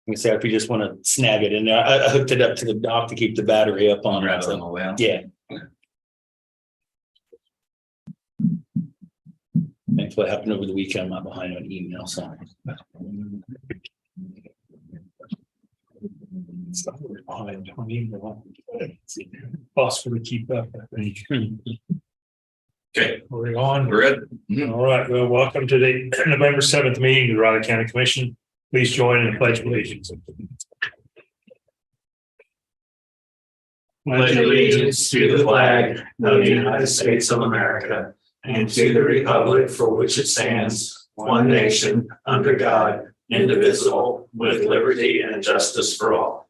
You say if you just want to snag it in there, I hooked it up to the dock to keep the battery up on it. So, yeah. That's what happened over the weekend. I'm not behind on email, so. Behind on email. Possible to keep up, I think. Okay, We're on. we're good. All right. Well, welcome to the November 7th meeting of the Riley County Commission. Please join in the Pledge of Allegiance. Pledge allegiance to the flag of the United States of America and to the republic for which it stands, one nation, under God, indivisible, with liberty and justice for all.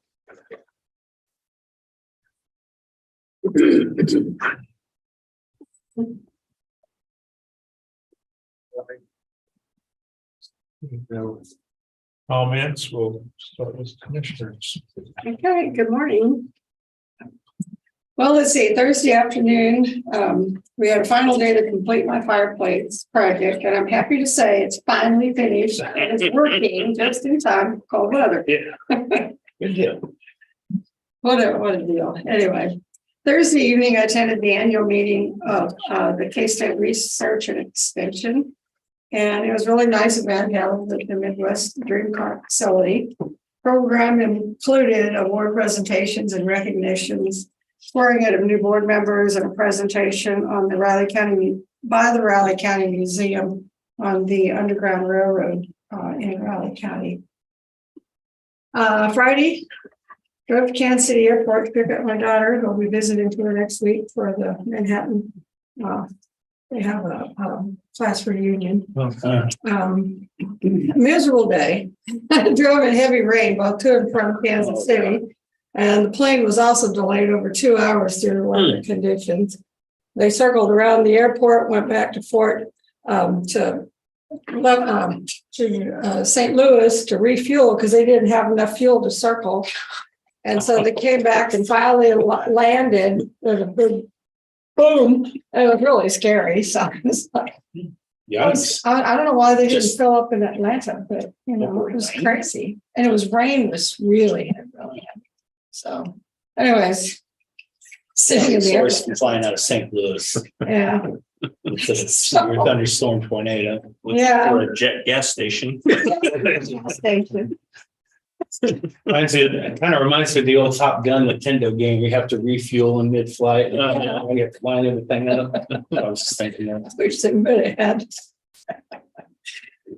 Comments, we'll start with commissioners. Okay, good morning. Well, let's see, Thursday afternoon, we had a final day to complete my fireplace project, and I'm happy to say it's finally finished and it's working just in time for cold weather. Yeah. Good deal. What a deal. Anyway, Thursday evening, I attended the annual meeting of the K-State Research and Extension. And it was really nice event held at the Midwest Dream Car Facility. Program included award presentations and recognitions, swearing in of new board members, and a presentation on the Riley County by the Riley County Museum on the Underground Railroad in Riley County. Friday, drove to Kansas City Airport to pick up my daughter, who'll be visiting to her next week for the Manhattan. They have a class reunion. Miserable day. I drove in heavy rain both to and from Kansas City. And the plane was also delayed over 2 hours due to weather conditions. They circled around the airport, went back to to St. Louis to refuel because they didn't have enough fuel to circle. And so they came back and finally landed with a big boom. It was really scary. So it's like, Yes. I don't know why they didn't fill up in Atlanta, but you know, it was crazy. And it was rain was really heavy. So, anyways, sitting in the air. Flying out of St. Louis. Yeah. It's a thunderstorm tornado. Yeah. For a jet gas station. Station. It kind of reminds me of the old Top Gun Nintendo game. You have to refuel in mid-flight. And you have to line everything up. I was just thinking that. Which they would have had.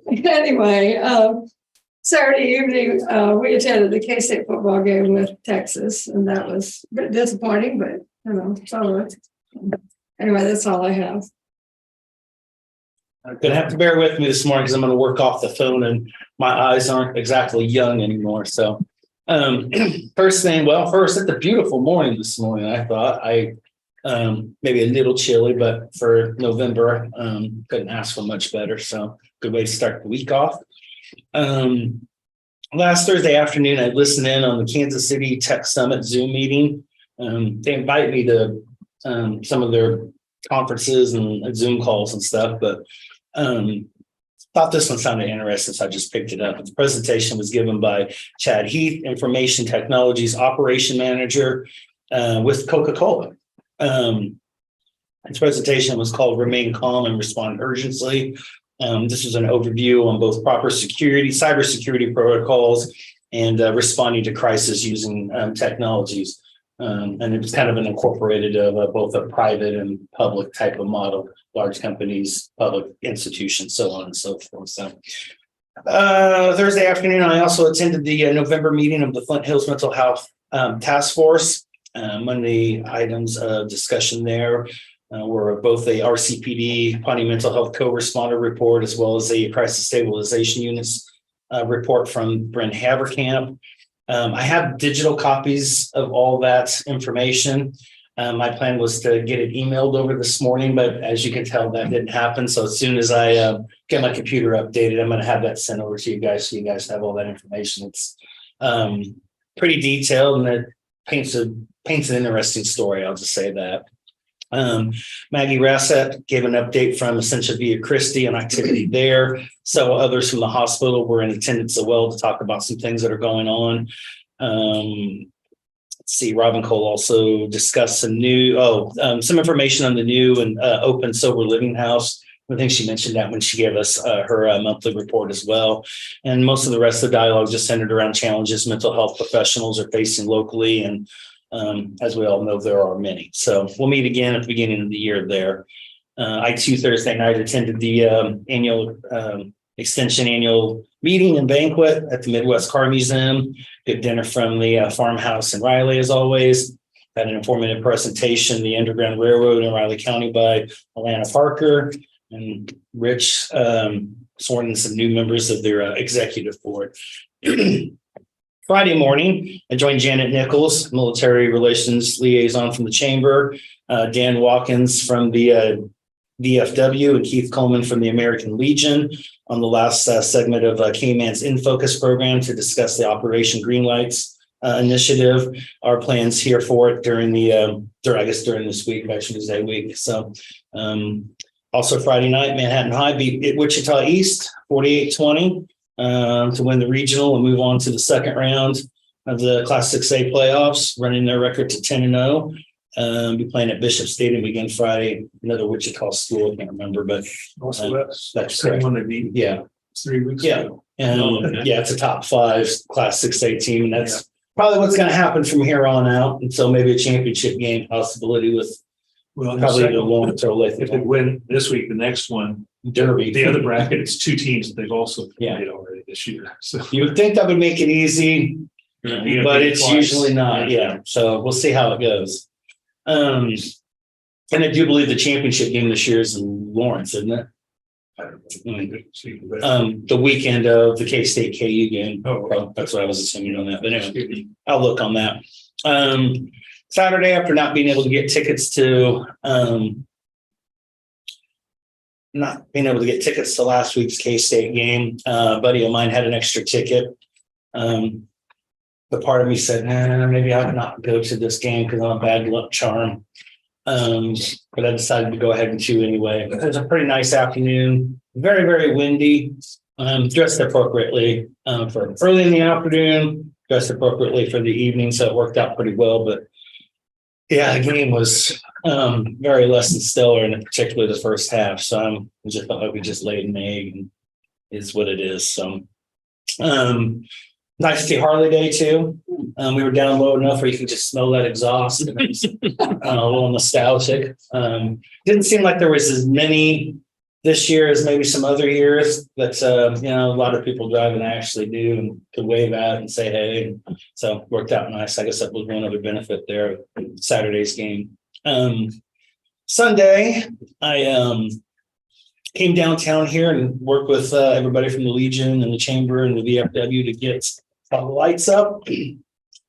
Anyway, Saturday evening, we attended the K-State football game with Texas, and that was a bit disappointing, but you know, it's all right. Anyway, that's all I have. I'm gonna have to bear with me this morning because I'm gonna work off the phone and my eyes aren't exactly young anymore. So first, it's a beautiful morning this morning. I thought maybe a little chilly, but for November, couldn't ask for much better. So good way to start the week off. Last Thursday afternoon, I listened in on the Kansas City Tech Summit Zoom meeting. They invite me to some of their conferences and Zoom calls and stuff, but thought this one sounded interesting, so I just picked it up. The presentation was given by Chad Heath, Information Technologies Operation Manager with Coca-Cola. His presentation was called Remain Calm and Respond Urgently. This was an overview on both proper cybersecurity protocols and responding to crisis using technologies. And it was kind of an incorporated of both a private and public type of model, large companies, public institutions, so on and so forth. So Thursday afternoon, I also attended the November meeting of the Flint Hills Mental Health Task Force. Monday items of discussion there were both a RCPD Pawnee Mental Health Co-Responder report, as well as a Crisis Stabilization Units report from Brent Haverkamp. I have digital copies of all that information. My plan was to get it emailed over this morning, but as you can tell, that didn't happen. So as soon as I get my computer updated, I'm going to have that sent over to you guys so you guys have all that information. It's pretty detailed and it paints an interesting story. I'll just say that. Maggie Rassett gave an update from Essentia Via Christi on activity there. So others from the hospital were in attendance as well to talk about some things that are going on. Let's see, Robin Cole also discussed some some information on the new and open sober living house. I think she mentioned that when she gave us her monthly report as well. And most of the rest of the dialogue just centered around challenges mental health professionals are facing locally. And as we all know, there are many. So we'll meet again at the beginning of the year there. I too Thursday night attended the annual extension annual meeting and banquet at the Midwest Car Museum. Good dinner from the farmhouse in Riley, as always. Had an informative presentation, the Underground Railroad in Riley County by Alana Parker, and Rich sworn in some new members of their executive board. Friday morning, I joined Janet Nichols, military relations liaison from the chamber, Dan Watkins from the VFW, and Keith Coleman from the American Legion on the last segment of K-Man's In Focus program to discuss the Operation Green Lights initiative. Our plans here for it during this week, Veterans Day week. So also Friday night, Manhattan High beat Wichita East 48-20 to win the regional and move on to the second round of the Class 6A playoffs, running their record to 10-0. Be playing at Bishop Stadium again Friday. Another Wichita school, I can't remember, but Also, that's the that's same correct. one they beat Yeah, 3 weeks yeah, ago. and Okay. yeah, it's a top 5 Class 6A team, and that's probably what's going to happen from here on out. And so maybe a championship game possibility with Well, probably the Lawrence or if they Latham win this week, the next one, Derby. the other bracket, it's 2 teams that they've also Yeah. played already this year. So, You would think that would make it easy, but it's usually not. Yeah, so we'll see how it goes. And I do believe the championship game this year is in Lawrence, isn't it? The weekend of the K-State KU game. Oh, That's what I was assuming on that. But anyway, I'll look on that. Saturday, after not being able to get tickets to last week's K-State game, a buddy of mine had an extra ticket. But part of me said, maybe I'll not go to this game because I'm a bad luck charm. But I decided to go ahead and do anyway. It was a pretty nice afternoon, very, very windy. Dressed appropriately for early in the afternoon, dressed appropriately for the evening, so it worked out pretty well. But yeah, the game was very less than stellar, and particularly the first half. So I just felt like we just laid an egg, and is what it is. So nice to see Harley Day too. We were down low enough where you could just smell that exhaust. And it was, a little nostalgic. Didn't seem like there was as many this year as maybe some other years, but a lot of people driving actually do and could wave at and say hey. And so worked out nice. I guess that was one other benefit there of Saturday's game. Sunday, I came downtown here and worked with everybody from the Legion and the Chamber and the VFW to get all the lights up.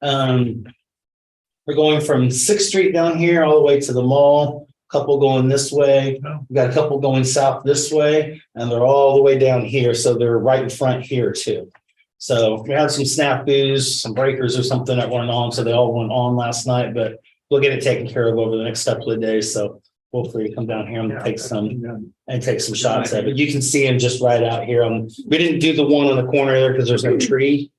We're going from 6th Street down here all the way to the mall. A couple going this way. We got a couple going south this way, and they're all the way down here. So they're right in front here too. So we had some snafus, some breakers or something that weren't on. So they all went on last night, but we'll get it taken care of over the next couple of days. So hopefully come down here and take some shots of it. You can see them just right out here. We didn't do the one on the corner there because there's no tree.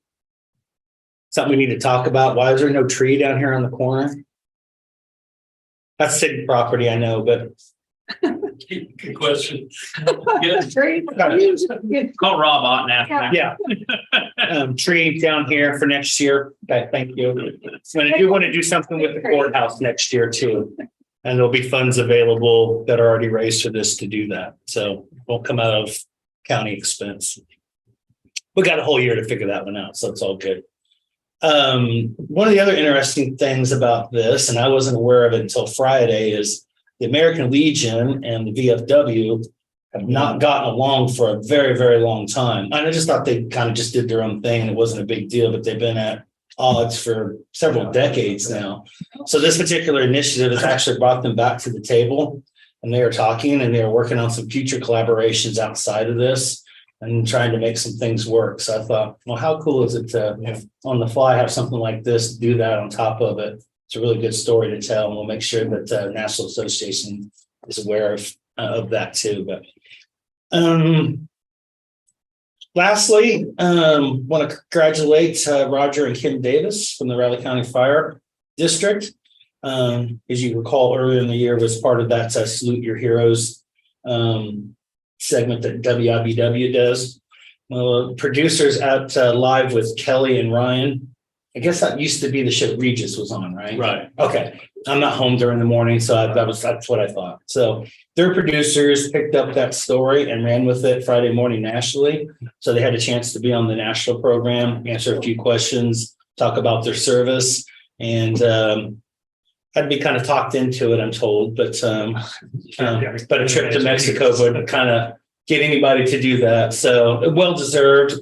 Something we need to talk about. Why is there no tree down here on the corner? That's city property, I know, but Good question. Call Rob Otten after. yeah. Tree down here for next year. Okay, thank you. And I do want to do something with the courthouse next year too. And there'll be funds available that are already raised for this to do that. So won't come out of county expense. We got a whole year to figure that one out, so it's all good. One of the other interesting things about this, and I wasn't aware of it until Friday, is the American Legion and the VFW have not gotten along for a very, very long time. And I just thought they kind of just did their own thing and it wasn't a big deal, but they've been at odds for several decades now. So this particular initiative has actually brought them back to the table, and they are talking and they are working on some future collaborations outside of this and trying to make some things work. So I thought, well, how cool is it to, on the fly, have something like this, do that on top of it? it's a really good story to tell, and we'll make sure that the National Association is aware of that too. But lastly, want to congratulate Roger and Kim Davis from the Riley County Fire District. As you recall, earlier in the year was part of that Salute Your Heroes segment that WIBW does. Producers at Live with Kelly and Ryan. I guess that used to be the show Regis was on, right? Right. Okay. I'm not home during the morning, so that's what I thought. So their producers picked up that story and ran with it Friday morning nationally. So they had a chance to be on the national program, answer a few questions, talk about their service, and had to be kind of talked into it, I'm told, but a trip to Mexico would kind of get anybody to do that. So well-deserved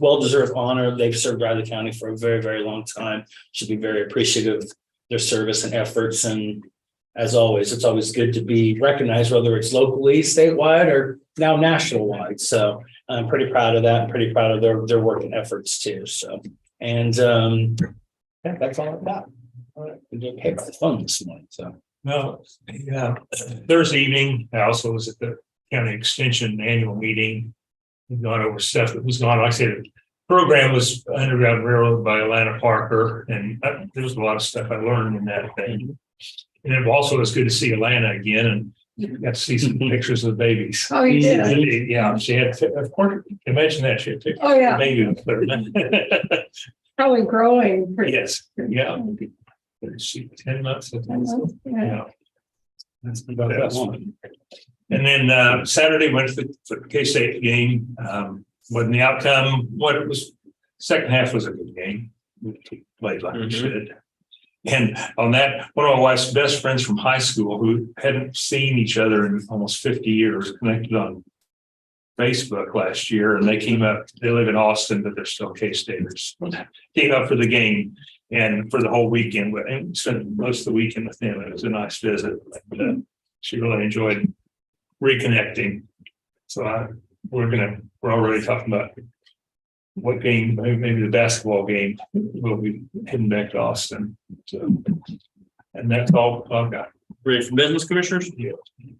honor. They've served Riley County for a very, very long time. Should be very appreciative of their service and efforts. And as always, it's always good to be recognized, whether it's locally, statewide, or now national wide. So I'm pretty proud of that. I'm pretty proud of their work and efforts too. So, and yeah, that's all I've got. All right, we did pick the phone this morning. So No, yeah. Thursday evening, I also was at the county extension annual meeting. We've gone over stuff that was gone. Like I said, the program was Underground Railroad by Atlanta Parker, and there was a lot of stuff I learned in that thing. And it also was good to see Atlanta again, and you got to see some pictures of the babies. Oh, you did? Yeah, she had, of course, imagine that she had pictures. Oh, yeah. of the baby with her. Probably growing. pretty- Yes, yeah. She 10 months. Yeah. Yeah. that's about that long. And then Saturday went to the K-State game. When the outcome, what it was, second half was a good game. We played like we should. And on that, one of my wife's best friends from high school who hadn't seen each other in almost 50 years connected on Facebook last year, and they came up. They live in Austin, but they're still K-Staters. Came up for the game and for the whole weekend, and spent most of the weekend with them. It was a nice visit. She really enjoyed reconnecting. So we're already talking about what game, maybe the basketball game. We'll be heading back to Austin. So, and that's all I've got. Ready for business, commissioners? Yeah.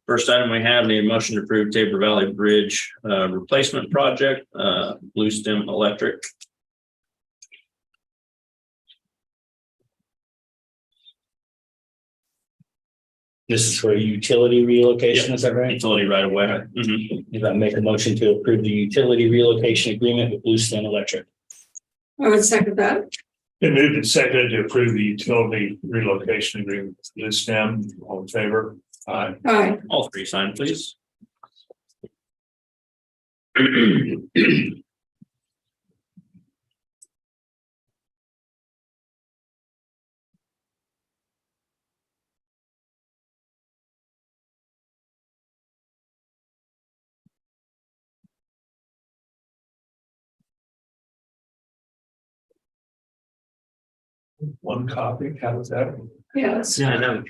First item we have, need a motion to approve Tabor Valley Bridge replacement project, Blue Stem Electric. This is for a utility relocation, is that right? Utility right away. Mhm. If I make a motion to approve the utility relocation agreement with Blue Stem Electric. I would second that. Been moved and seconded to approve the utility relocation agreement with Blue Stem. All in favor? Aye. Aye. All three sign, please. One copy. How was that? Yes. Yeah, I know.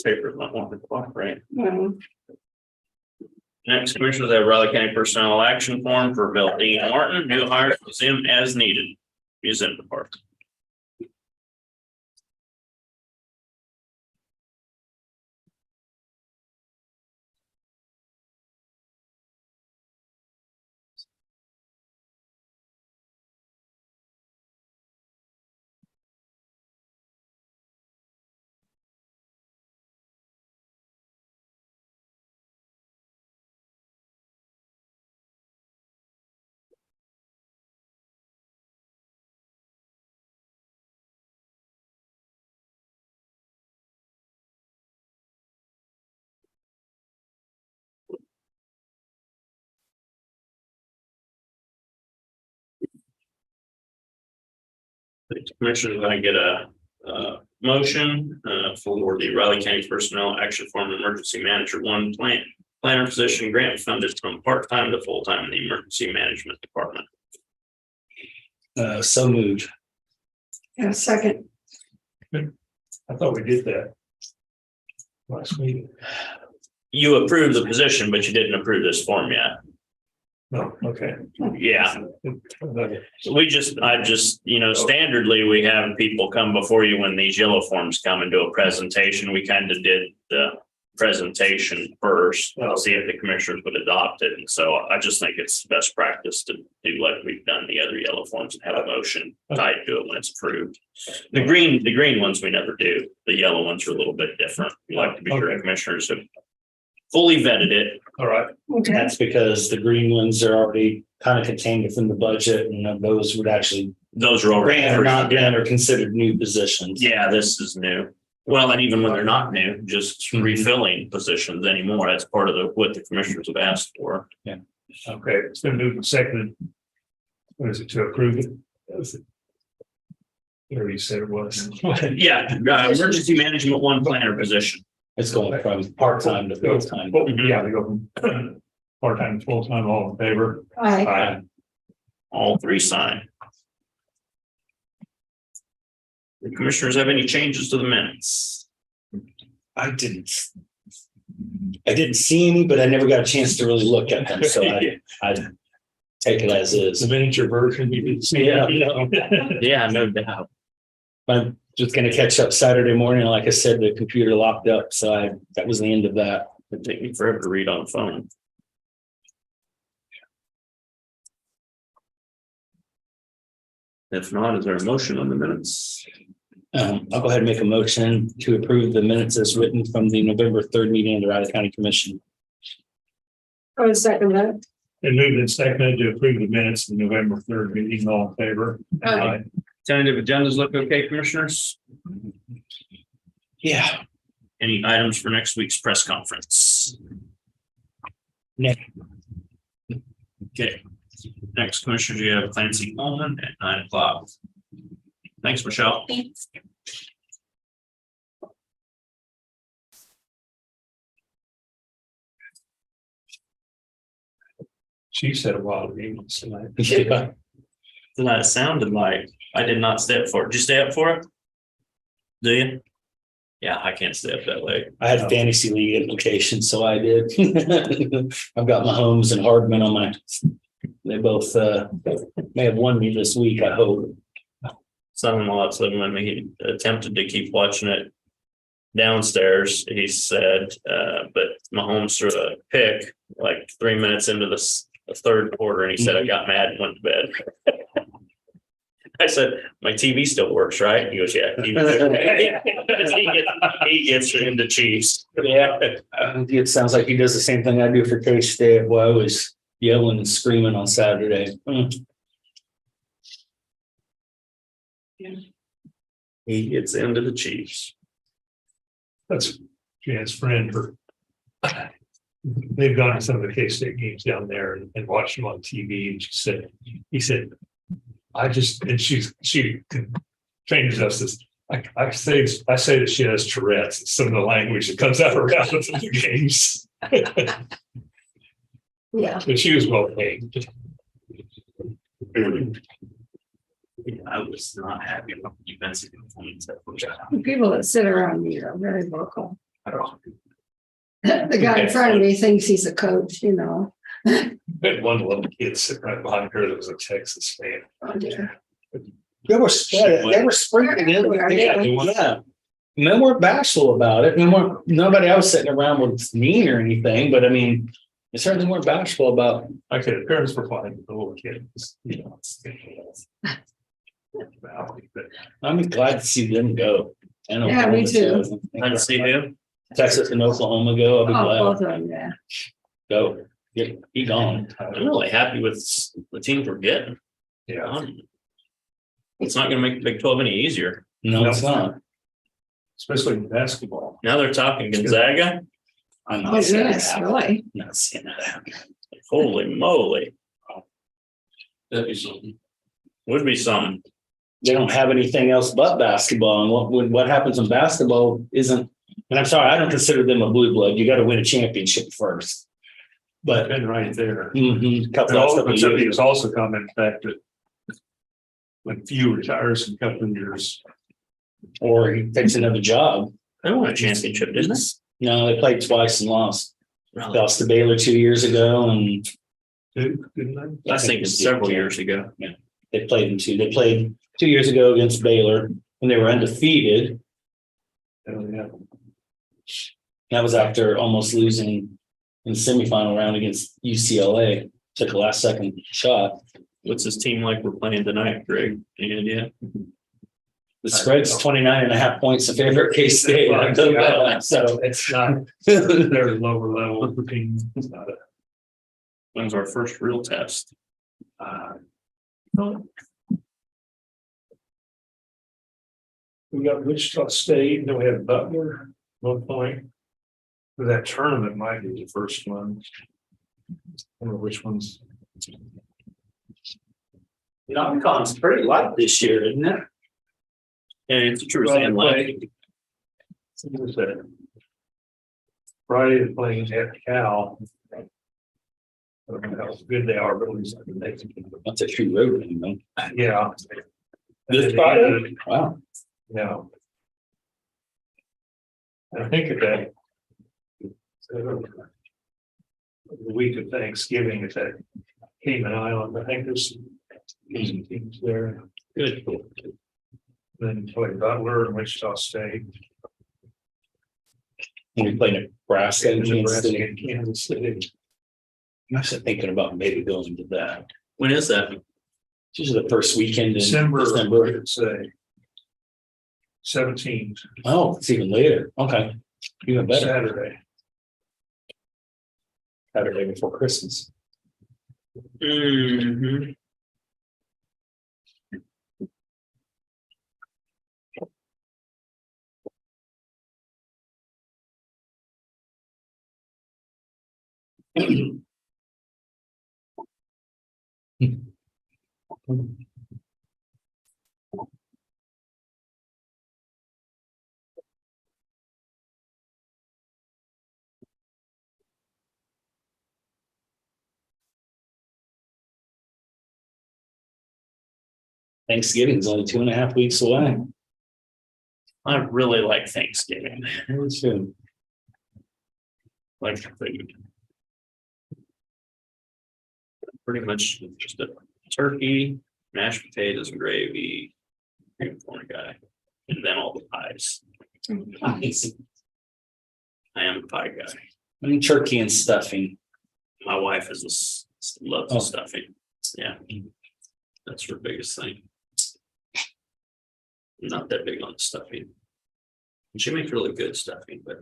Paper, not 1 o'clock, right? Next, commissioners have Riley County Personnel Action Form for Bill Dean Martin, new hire, museum as needed, museum department. Commissioners, I get a motion for the Riley County Personnel Action Form Emergency Manager 1 plan. planner position grant funded from part-time to full-time in the emergency management department. So moved. And a second. I thought we did that last meeting. You approved the position, but you didn't approve this form yet. No, okay. Yeah, I just, standardly, we have people come before you when these yellow forms come and do a presentation. We kind of did the presentation first, see if the commissioners would adopt it. And so I just think it's best practice to do like we've done the other yellow forms and have a motion tied to it when it's approved. The green ones we never do. The yellow ones are a little bit different. We like to be sure the commissioners have fully vetted it. All right. Okay. That's because the green ones are already kind of contained within the budget, and those would actually Those are already. grant or not grant are considered new positions. Yeah, this is new. Well, and even when they're not new, just refilling positions anymore. That's part of what the commissioners have asked for. Okay, it's been moved and seconded. What is it, to approve it? Whatever you said it was. Yeah, emergency management one planner position. It's going from part-time to full-time. Yeah, they go from part-time to full-time, all in favor? Aye. Aye. All three sign. The commissioners have any changes to the minutes? I didn't see any, but I never got a chance to really look at them, so I take it as The is. miniature version you didn't see. Yeah. Yeah, no doubt. I'm just gonna catch up Saturday morning. Like I said, the computer locked up, so that was the end of that. It'd take me forever to read on the phone. If not, is there a motion on the minutes? I'll go ahead and make a motion to approve the minutes as written from the November 3rd meeting of the Riley County Commission. I was second that. And moved and seconded to approve the minutes of the November 3rd meeting, all in favor? Aye. Tentative agendas look okay, commissioners? Yeah. Any items for next week's press conference? Next. Okay. Next, commissioners, you have Clancy Coleman at 9:00. Thanks, Michelle. Thanks. She said a while ago tonight. Yeah. That sounded like I did not stay up for it. Did you stay up for it? Do you? Yeah, I can't stay up that late. I had fantasy league implications, so I did. I've got Mahomes and Hardman on my. They both may have won me this week, I hope. Son-in-law that's living with me, he attempted to keep watching it downstairs, he said, but Mahomes threw a pick like 3 minutes into the third quarter, and he said, I got mad and went to bed. I said, my TV still works, right? He goes, yeah. He gets into Chiefs. Yeah, it sounds like he does the same thing I do for K-State. Well, I was yelling and screaming on Saturday. He gets into the Chiefs. That's Jan's friend. They've gone to some of the K-State games down there and watched them on TV. And he said, she changes us this. I say that she has Tourette's. It's some of the language that comes out around the games. Yeah. But she was well paid. I was not happy about the defensive performance that was The people that sit around me are very vocal. The guy in front of me thinks he's a coach, you know. Had one little kid sitting right behind her that was a Texas fan. Oh, dear. They were sprinkling in. Yeah. No more bashful about it. Nobody else sitting around was mean or anything, but I mean, they certainly weren't bashful about. Like I said, parents were fine with the little kid. You know, but I'm glad to see them go. And Yeah, me too. Glad to see him. Texas and Oklahoma go. I'll be Oh, glad. both of them, yeah. Go. He gone. I'm really happy with the teams we're getting. yeah, It's not going to make the Big 12 any easier. No, it's not. especially in basketball. Now they're talking Gonzaga. I'm Oh, not seeing that yes, happen. really. Not seeing that happen. Holy moly. That'd be something. Would be something. They don't have anything else but basketball, and what happens in basketball isn't. And I'm sorry, I don't consider them a blue blood. You got to win a championship first. but Been right there. couple And last also, couple but of somebody years. was also commenting back that when few retires in a couple of years. Or he takes another job. They won a championship, didn't they? No, they played twice and lost. Really? Lost to Baylor 2 years ago, and Duke, didn't they? I think it's several years ago. they played in two. They played 2 years ago against Baylor when they were undefeated. Oh, yeah. That was after almost losing in the semifinal round against UCLA. Took a last second shot. What's his team like we're playing tonight, Greg? Any idea? The spread's 29.5 points in favor of K-State. So It's not, they're lower level team. It's not a, When's our first real test? no. We got Wichita State, then we had Butler, 1 point. But that tournament might be the first one. I don't know which ones. non-con's pretty light this year, isn't it? And it's true saying like Who's that? Friday is playing at Cal. I don't know how good they are, but at least I can make them. That's a true road game, though. Yeah. This Friday? Wow. Yeah. I think of that. The week of Thanksgiving is at Cayman Island. I think there's some teams there. good. Then play Butler and Wichita State. And we played Nebraska and Kansas Nebraska City. and Kansas City. I'm actually thinking about maybe going to that. When is that? It's usually the first weekend in December, I December. would say. 17th, Oh, it's even later. Okay. Even better. Saturday. Saturday before Christmas. Mhm. Thanksgiving's only 2.5 weeks away. I really like Thanksgiving. Really soon. Like food. Pretty much just a turkey, mashed potatoes and gravy, green corn guy, and then all the pies. I am a pie guy. And turkey and stuffing. My wife loves Oh. the stuffing. Yeah. That's her biggest thing. I'm not that big on the stuffing. And she makes really good stuffing, but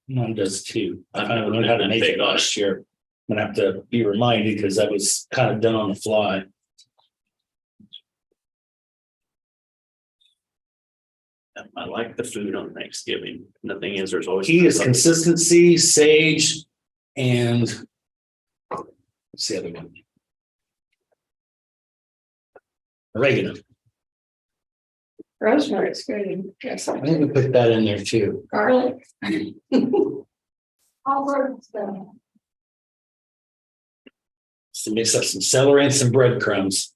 Mine does too. I I've kind of never learned how to been make big it on last year. I'm gonna have to be reminded because I was kind of done on the fly. I like the food on Thanksgiving. And the thing is, there's always. Key is consistency, sage, and what's the other one? Oregano. Rosemary's good. Yes, I think we put that in there too. garlic. All sorts of stuff. To mix up some celery and some breadcrumbs.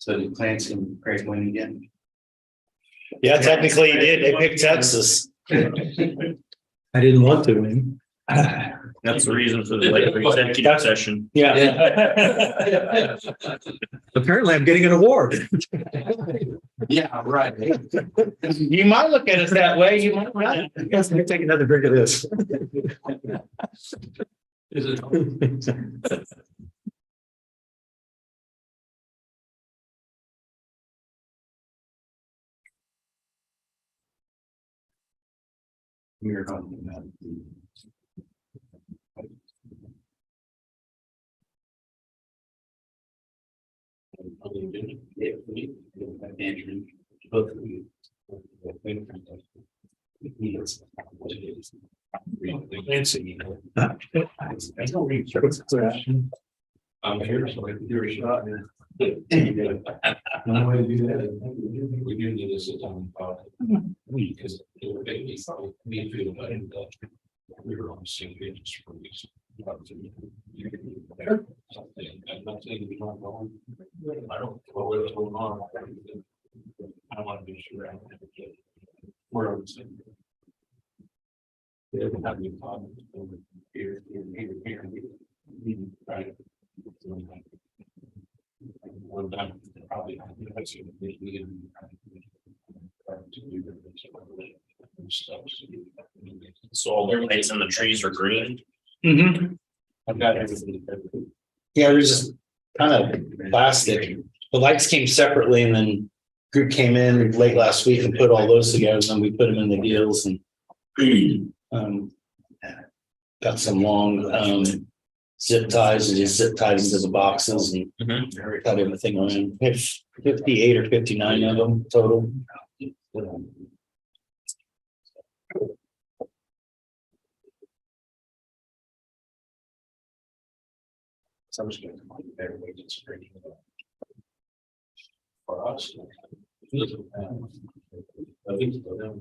So the Clancy and Craig win again. Yeah, technically he did. They picked Texas. I didn't want to win. That's the reason for the later executive session. Yeah. Apparently I'm getting an award. Yeah, right. You might look at it that way. You might not. Yes, let me take another drink of this. Is it? We are talking about Andrew, both of you. Nancy. I'm here, so I can do a shot. We do need to sit down and talk. Because it would make me feel like we were on the same page for weeks. Something, I'm not saying we don't know. I don't know what's going on. I want to be sure I'm we're on the same page. They don't have any problems here. Right. One time, probably. So all the lights and the trees are green. I've got everything. Yeah, there's just kind of plastic. The lights came separately and then group came in late last week and put all those together, and then we put them in the deals and got some long zip ties and just zip tied into the boxes and got everything on. We have 58 or 59 of them total. So I'm just going to find a better way to spread it for us. I think for them.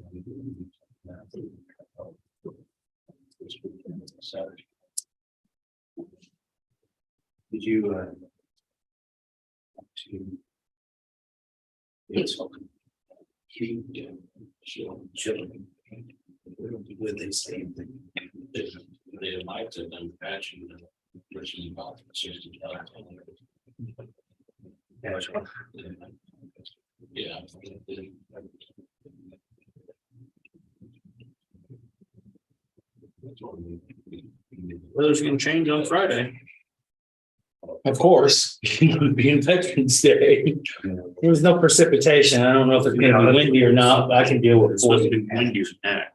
Saturday. Did you to it's keep children. When they say they might have them patching them. About 60. Yeah. Weather's gonna change on Friday. Of course, it would be Veterans Day. There was no precipitation. I don't know if it's gonna be windy or not, but I can deal with It's supposed to it. be windy as heck.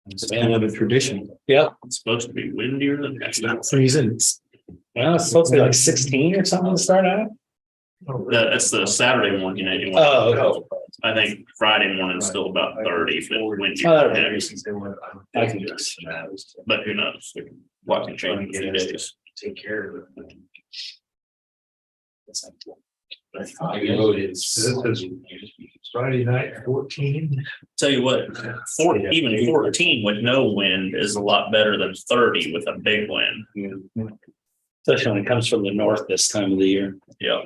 It's kind of a tradition. Yep, It's supposed to be windier than heck. Freezing. well, it's supposed to be like 16 or something to start out. That's the Saturday one, you know. Oh, I think Friday morning's still about 30, but windy. Oh, as heck. I can guess. But who knows? What can change in a few days. Take care of it. Friday night, 14. Tell you what, even 14 with no wind is a lot better than 30 with a big wind. Especially when it comes from the north this time of the year. Yeah.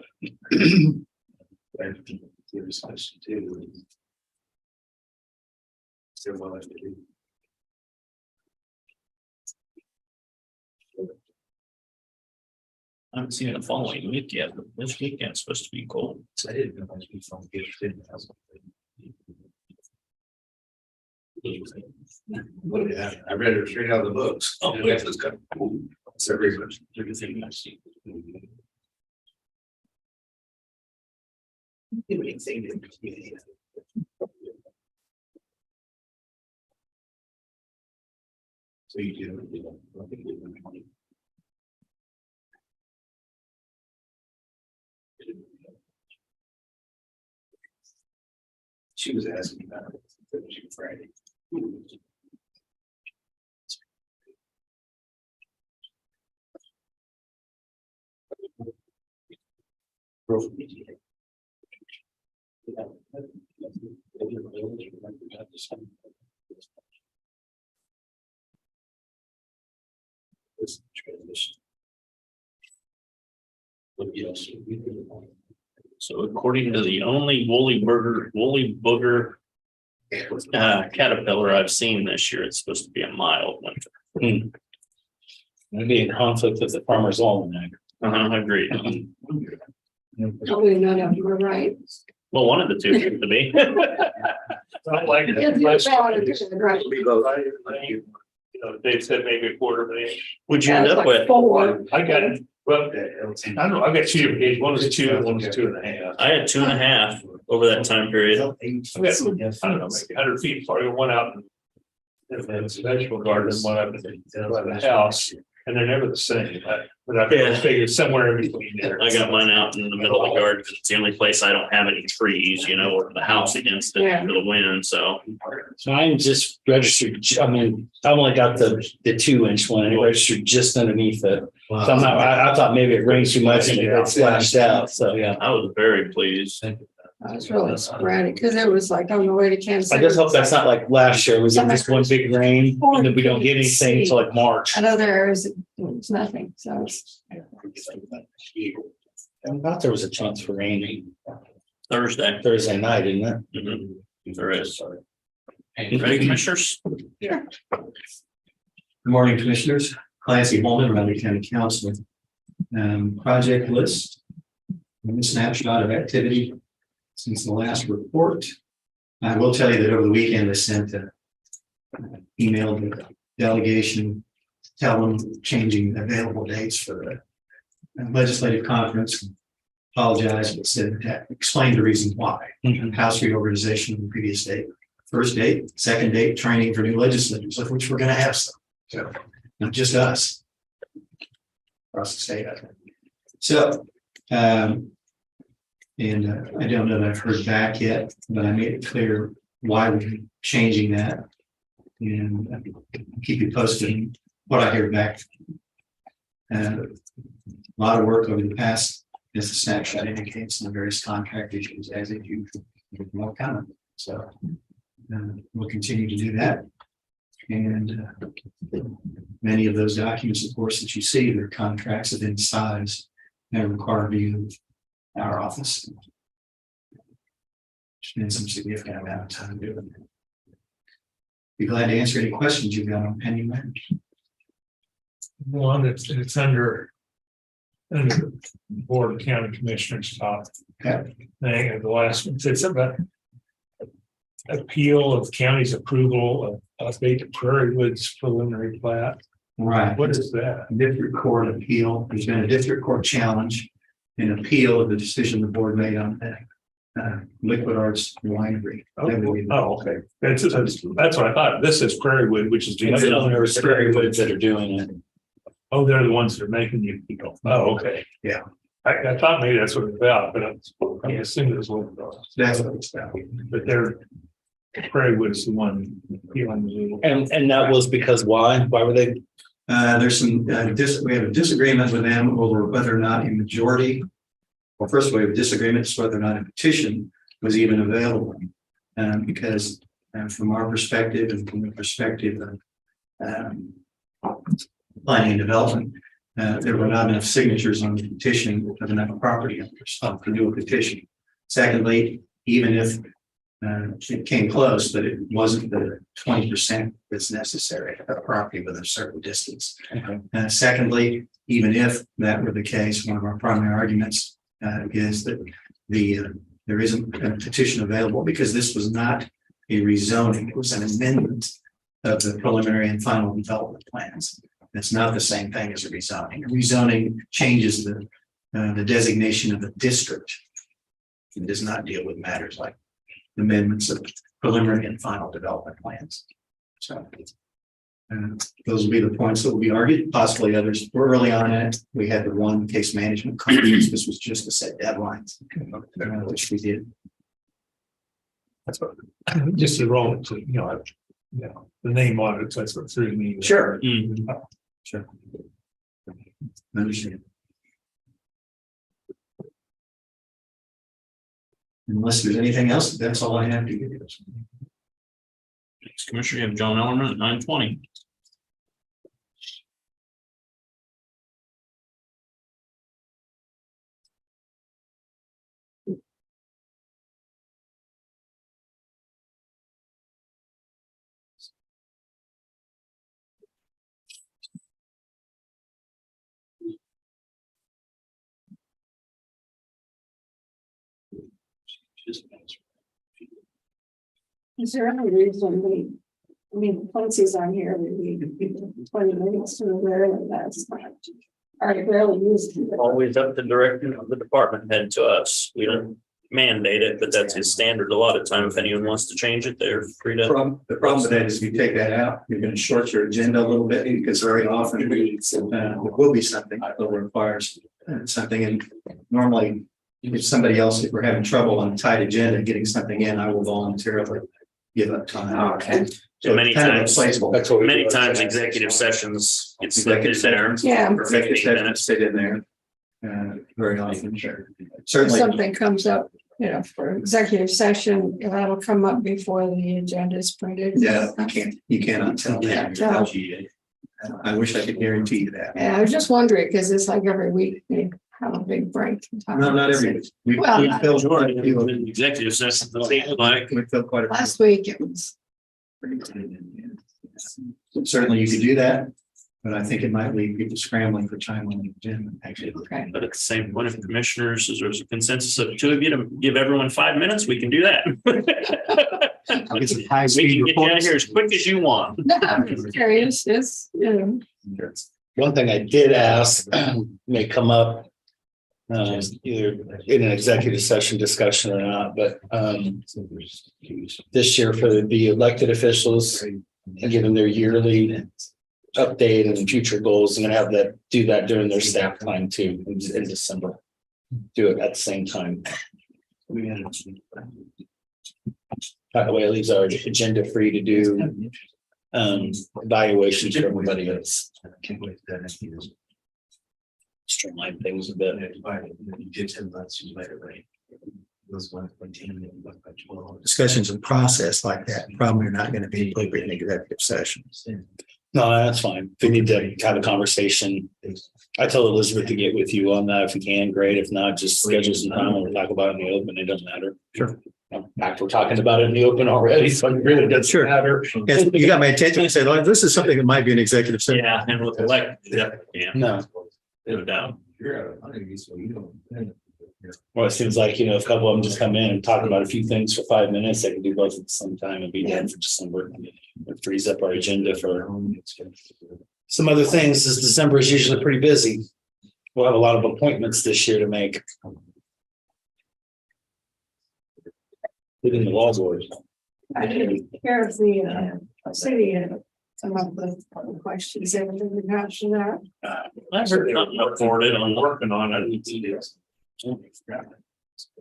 I haven't seen it the following week yet, but this weekend's supposed to be cold. I didn't know it was from yeah, I read it straight out of the books. Oh, Yeah, that's kind of cool. It's everything I see. So you do. She was asking about it Friday. This transition. But yes, we could. So according to the only woolly booger caterpillar I've seen this year, it's supposed to be a mild winter. Maybe in conflict with the farmer's almanac. Agreed. Probably none of you are right. Well, one of the two seems to be. I like it. If you're bad, it's right. You know, Dave said maybe a quarter of an inch. What'd you Yeah, end it's up like with? 4. I got it. Well, I don't know. I got 2 different gauges. One was 2, one was 2.5. I had 2.5 over that time period. I got, I don't know, maybe 100 feet, probably one out in the vegetable garden, one up in the house. And they're never the same, but I figured somewhere in between there. I got mine out in the middle of the yard because it's the only place I don't have any trees, or the house against it Yeah. for the wind, so. So I'm just registered, I mean, I only got the 2-inch one, and it registered just underneath it. So I'm not, I thought maybe it rained too much and it got splashed out, so yeah. I was very pleased. I was really sporadic because it was like on the way to Kansas I City. just hope that's not like last year, was it just one big rain and then we don't get anything until like March. At other areas, it was nothing, so it's. I thought there was a chance for rain Thursday night, isn't it? Mhm. There is. Ready, commissioners? Good morning, Commissioners. Clancy Holman, Riley County Council. Project list. And a snapshot of activity since the last report. I will tell you that over the weekend, I sent an email to the delegation, tell them changing available dates for the legislative conference. Apologize, but said that explained the reason why. House reorganization on the previous date. First date, second date, training for new legislators, of which we're going to have some. So not just us. Across the state, I think. So, I don't know that I've heard back yet, but I made it clear why we're changing that. And I'll keep you posted on what I hear back. A lot of work over the past, as the snapshot indicates, on the various contract issues as it usually more common. So we'll continue to do that. And many of those documents, of course, that you see, their contracts of any size and require review of our office. Spend some significant amount of time doing it. Be glad to answer any questions you've got on pending matters. One it's under the Board of County Commissioners top Okay. thing, and the last one, it's about appeal of county's approval of update Prairie Woods preliminary plat. Right. What is that? District court appeal. There's been a district court challenge and appeal of the decision the board made on that Liquid Arts winery. Oh, okay. That's what I thought. This is Prairie Wood, which is the It's the other. owners, Prairie Woods that are doing it. Oh, they're the ones that are making you go. Oh, okay. Yeah. I thought maybe that's what it's about, but I'm assuming it's what it was. That's what it's about. But Prairie Wood is the one appealing the legal. And that was because why? Why were they? There's some, we have a disagreement with them over whether or not a majority, well, first we have disagreements whether or not a petition was even available. Because from our perspective and from the perspective of planning and development, there were not enough signatures on the petition of enough property owners to do a petition. Secondly, even if it came close, but it wasn't the 20% that's necessary of property within a certain distance. Okay. Secondly, even if that were the case, one of our primary arguments is that there isn't a petition available because this was not a rezoning; it was an amendment of the preliminary and final development plans. It's not the same thing as a rezoning. A rezoning changes the designation of the district. It does not deal with matters like amendments of preliminary and final development plans. So those will be the points that will be argued, possibly others. We're early on in it. We had the one case management conference. This was just to set deadlines, which we did. That's what, just the role to, the name on it, so that's what threw me. Sure. Mhm. Sure. Understand. Unless there's anything else, that's all I have to give you. Next commissioner, you have John Ellerman at 9:20. Is there any reason Quincy's on here, we need 20 minutes to rarely that's are rarely used. Always up the direction of the department head to us. We don't mandate it, but that's his standard. A lot of time, if anyone wants to change it, they're free to. The problem with that is if you take that out, you're going to short your agenda a little bit because very often there will be something that requires something. And normally, if somebody else, if we're having trouble on a tight agenda getting something in, I will voluntarily give up time. Okay. So Many it's kind of a times- placeholder. That's what we Many do. times executive sessions get slipped in Executive there. Yeah. For Executive 15 session minutes. sit in there. Very often, If certainly. something comes up, for executive session, that'll come up before the agenda is printed. Yeah, you cannot tell Yeah, that. tell. I wish I could guarantee you that. Yeah, I was just wondering, because it's like every week, they have a big break. in time. No, not every week. We Well, filled quite a few. Executive sessions, it seems like. We filled quite a few. Last week it was. Certainly you could do that, but I think it might leave people scrambling for time on the agenda, actually. Okay. But at the same point, if commissioners, there's a consensus of two of you to give everyone 5 minutes, we can do that. I'll get some high We speed can get you out of reports. here as quick as you want. No, I'm just curious, One thing I did ask may come up either in an executive session discussion or not, but this year for the elected officials and give them their yearly update and future goals, I'm gonna have that, do that during their staff time too, in December. Do it at the same time. That way it leaves our agenda free to do evaluations for everybody else. Streamline things a bit. Discussions and process like that probably are not going to be appropriate in executive sessions. No, that's fine. If we need to have a conversation, I told Elizabeth to get with you on that if we can, great. If not, just schedule some time and we'll talk about it in the open. It doesn't matter. Sure. In fact, we're talking about it in the open already, so it really doesn't Sure. matter. Yes, you got my attention. I said, well, this is something that might be an executive session. Yeah, and with elect, yeah, No, no doubt. well, it seems like, if a couple of them just come in and talk about a few things for 5 minutes, they can do both at the same time and be done for December. It frees up our agenda for some other things, as December is usually pretty busy. We'll have a lot of appointments this year to make. Within the law board. I didn't care if the city had come up with questions, everything would match to that. I've heard nothing reported on working on it.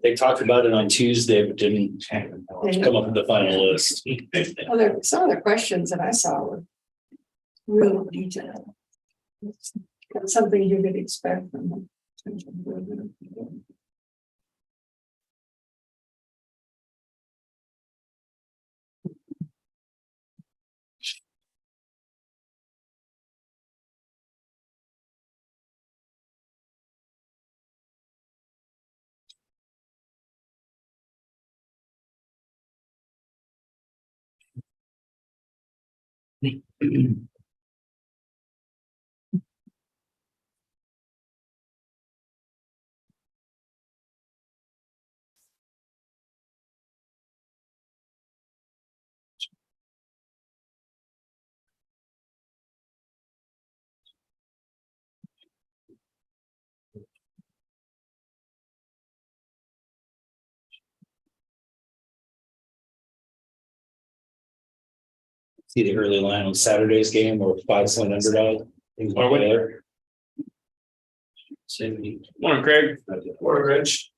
They talked about it on Tuesday, but didn't come up with the final list. Well, some of the questions that I saw were really detailed. That's something you could expect from them. See the early line on Saturday's game or 5-cent underdog. Things like that. Morning, Craig. Or Rich.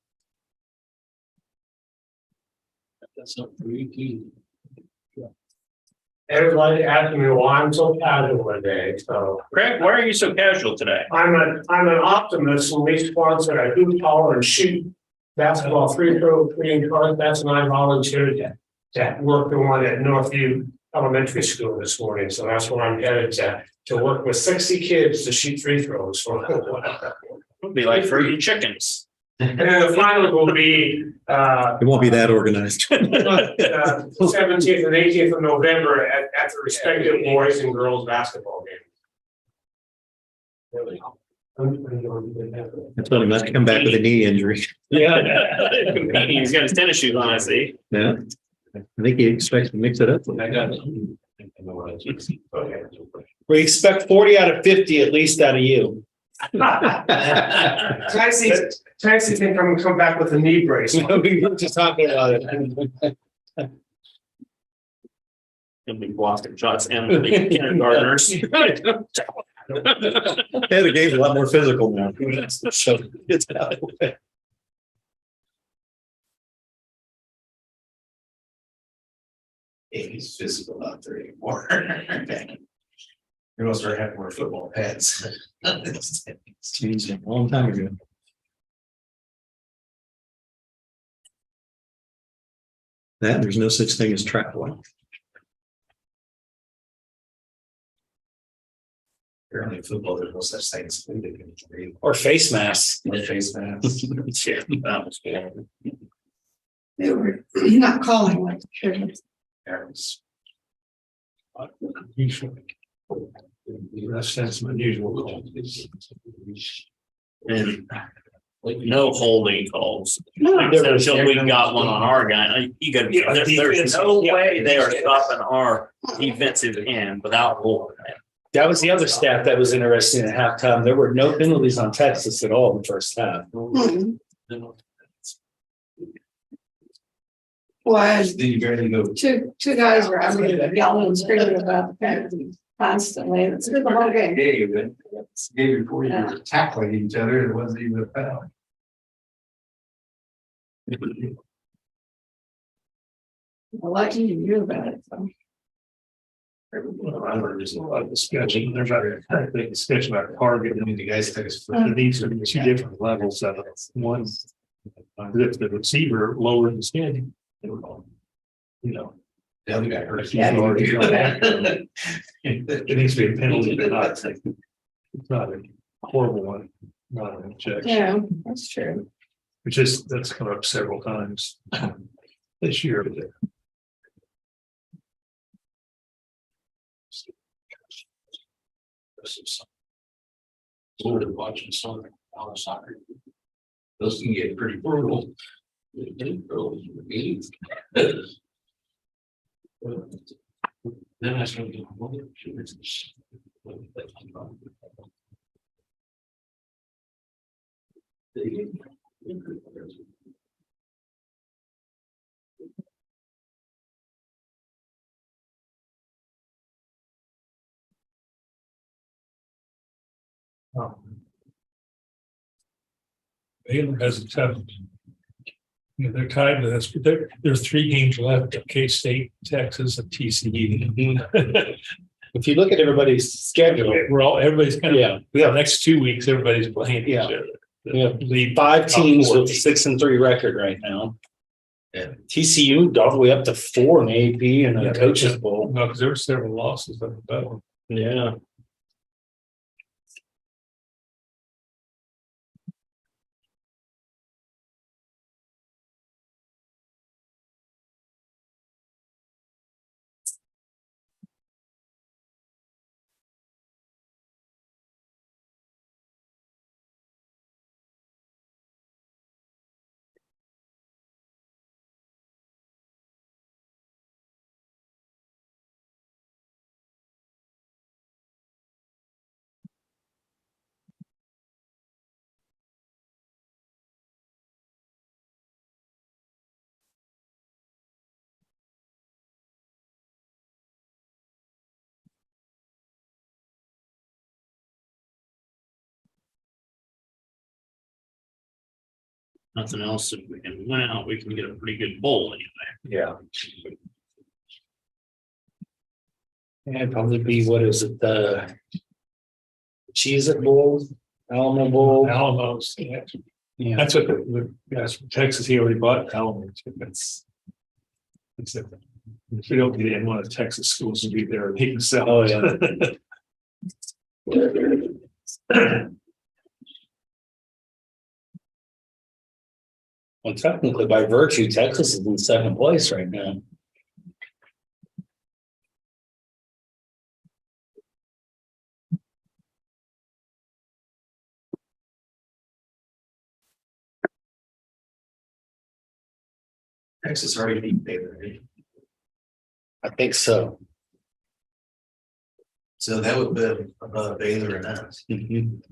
Everybody asking me why I'm so casual today, so. Craig, why are you so casual today? I'm an optimist and we sponsor a hoop holler and shoot basketball free throw clean contest, and I volunteered to work the one at Northview Elementary School this morning, so that's where I'm headed to work with 60 kids to shoot free throws. It'll be like fruit chickens. And then the final will be It won't be that organized. 17th and 18th of November at the respective boys and girls basketball game. That's when he must come back with a knee injury. Yeah. He's got his tennis shoes on, I see. Yeah. I think he expects to mix it up. Okay. We expect 40 out of 50 at least out of you. Taxi can come back with a knee brace. We were just talking about it. Gonna be blocking shots and the kindergartners. Yeah, the game's a lot more physical now. So it's out of the way. He's physical out there anymore. You're gonna start having more football pads. It's changed a long time ago. That there's no such thing as traveling. Apparently in football, there's no such thing as food. Or face masks. Or face masks. Yeah, that was good. They were not calling like they should. Parents. That's unusual. And no holding calls. No. Until we got one on our guy. You gotta be, there's no way they are stopping our defensive end without holding it. That was the other stat that was interesting at halftime. There were no penalties on Texas at all in the first half. Hmm. Well, Then you barely go. two guys were, I mean, yelling and screaming about the penalty constantly. It's been the whole game. Game before you were tackling each other, it wasn't even a foul. I'll let you hear about it. So. Well, I remember there's a lot of discussion. There's a big discussion about target. I mean, The guys took us. there needs to be two different levels of it. One, if the receiver lowered the standing, they were going, you know. The other guy hurt. Yeah. It needs to be a penalty, but not, it's not a horrible one, not an objection. Yeah, that's true. Which is, that's come up several times this year. Watching soccer. Those can get pretty brutal. Then I started to. Baylor has a tough. You know, they're tied with us, but there's 3 games left at K-State, Texas, and TCU. If you look at everybody's schedule, Everybody's kind of, yeah, the next 2 weeks, everybody's playing each Yeah. other. we have Lead 5 teams with 14. 6-3 record right now. Yeah. TCU all the way up to 4 in AP and Yeah, a coaches bowl. No, because there were several losses on that one. Yeah. Nothing else, if we can win out, we can get a pretty good bowl anyway. Yeah. And it'd probably be, what is it, the Cheez It Bowl, Alamo Bowl? Alamos, yeah. Yeah. That's what the guys from Texas, he already bought Alamos. That's. If we don't get in, one of the Texas schools will be there and he can sell. Oh, yeah. Well, technically, by virtue, Texas is in 2nd place right now. Texas already beat Baylor. I think so. So that would be above Baylor and us. Mhm.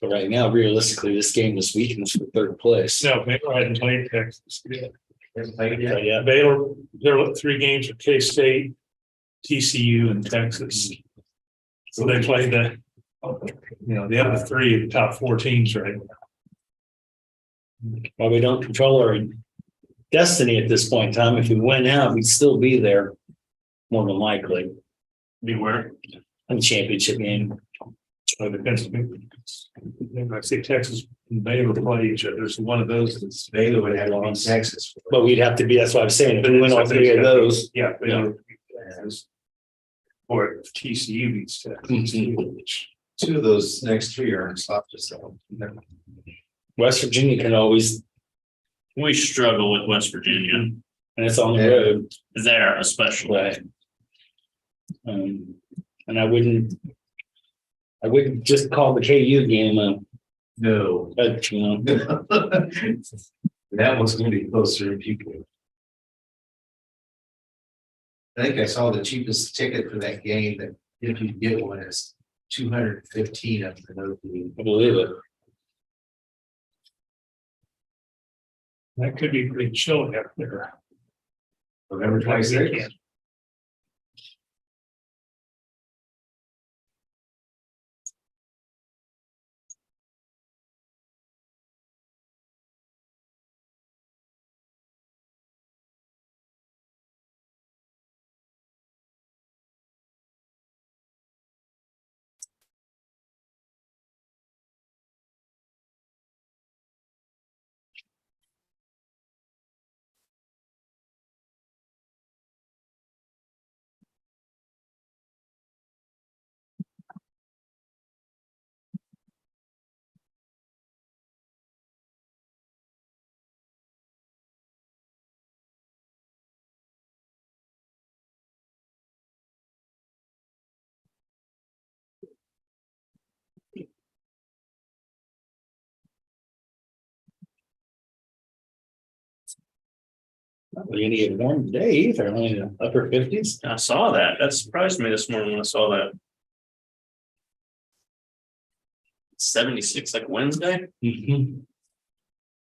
So right now, realistically, this game this weekend is for third place. No, Baylor hadn't played Texas. Yeah. Yeah. Baylor, there were 3 games for K-State, TCU and Texas. So they played the other 3 of the top 4 teams right now. While we don't control our destiny at this point in time, if we win out, we'd still be there. More than likely, Beware. in the championship game. I say Texas and Baylor play each other. So one of those that's Baylor would have to be Texas. But we'd have to be, that's what I'm saying, if we win all 3 of those. Yeah. Baylor has. Or if TCU beats Texas. 2 of those next 3 are in soft zone. West Virginia can always, We struggle with West Virginia and it's on the road. there, especially. Right. And I wouldn't just call the KU game No. but you know, That one's gonna be closer to people. I think I saw the cheapest ticket for that game that if you get one is 215 up the note. I believe it. That could be pretty chilly up there. November 26th. Not really gonna get warm today either, only in the upper 50s. I saw that. That surprised me this morning when I saw that. 76 like Wednesday. Mhm.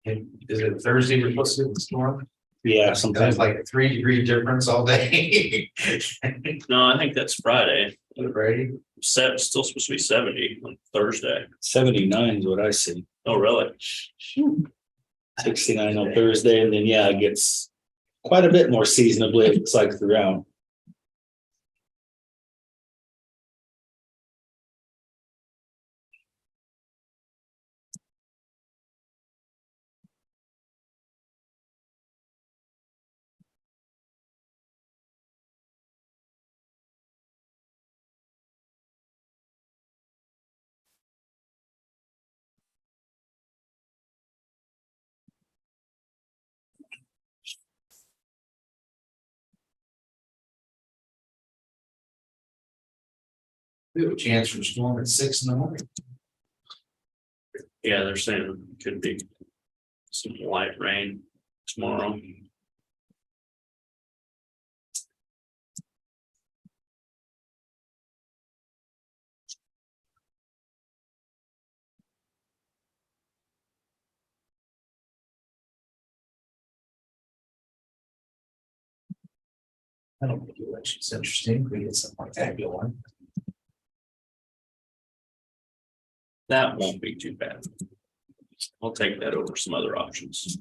Is it Thursday we're supposed to do the storm? Yeah, That's sometimes. like a 3-degree difference all day. No, I think that's Friday. Right? Still supposed to be 70 on Thursday. 79 is what I see. Oh, really? 69 on Thursday, and then yeah, it gets quite a bit more seasonably, it looks like throughout. We have a chance for a storm at 6 in the morning. Yeah, they're saying it could be some light rain tomorrow. I don't think election's interesting. We get something like that going. That won't be too bad. I'll take that over some other options.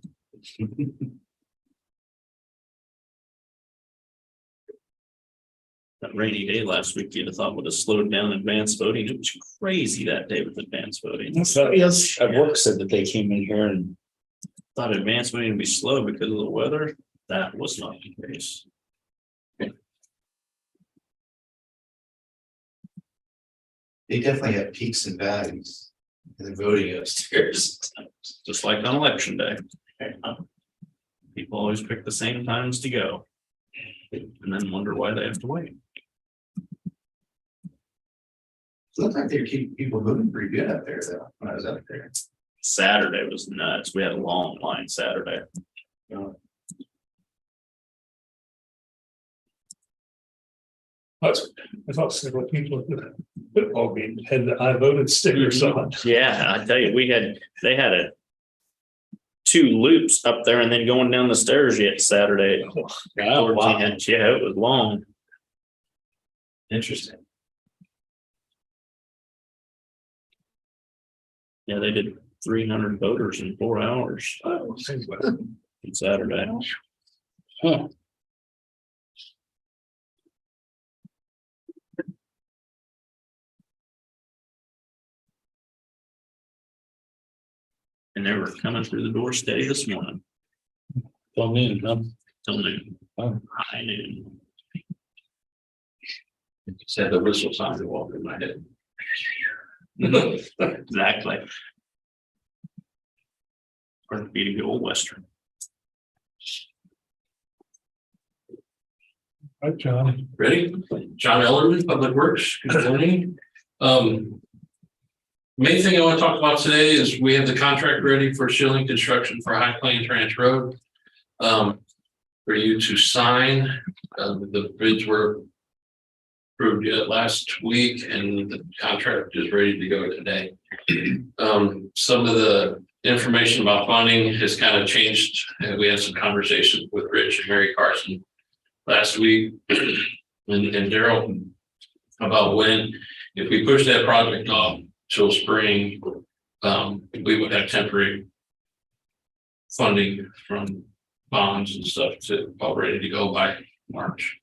That rainy day last week, you'd have thought would have slowed down advanced voting. It was crazy that day with advanced voting. Somebody else at work said that they came in here and Thought advanced voting would be slow because of the weather. That was not the case. They definitely have peaks and valleys in the voting upstairs. Just like on election day. People always pick the same times to go. And then wonder why they have to wait. Looks like they're keeping people moving pretty good up there though, when I was up there. Saturday was nuts. We had a long line Saturday. I thought several people at the football game had the I voted stickers on. Yeah, I tell you, they had 2 loops up there and then going down the stairs yet Saturday. Oh, Towards wow. the end. Yeah, it was long. Interesting. Yeah, they did 300 voters in 4 hours on Saturday. Huh. And they were coming through the door steady this morning Till noon, huh? till noon. Oh. High noon. Said the whistle sounded to walk in my head. Exactly. Or the beating the old Western. Hi, John. Ready? John Ellerman, Public Works. Good morning. Main thing I want to talk about today is we have the contract ready for shilling construction for High Plains Ranch Road. For you to sign, the bids were approved yet last week and the contract is ready to go today. Some of the information about funding has kind of changed. And we had some conversations with Rich and Mary Carson last week and Daryl about when, if we push that project off till spring, we would have temporary funding from bonds and stuff to all ready to go by March.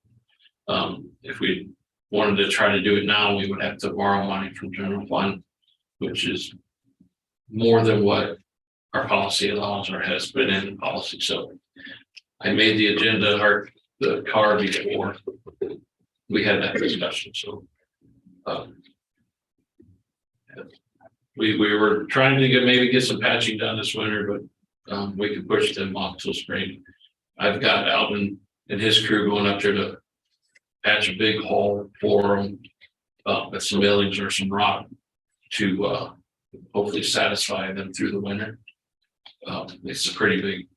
If we wanted to try to do it now, we would have to borrow money from general fund, which is more than what our policy allows or has been in policy. So I made the agenda or the car before we had that discussion. So we were trying to maybe get some patching done this winter, but we could push them off till spring. I've got Alvin and his crew going up there to patch a big hole for them with some millings or some rock to hopefully satisfy them through the winter. It's a pretty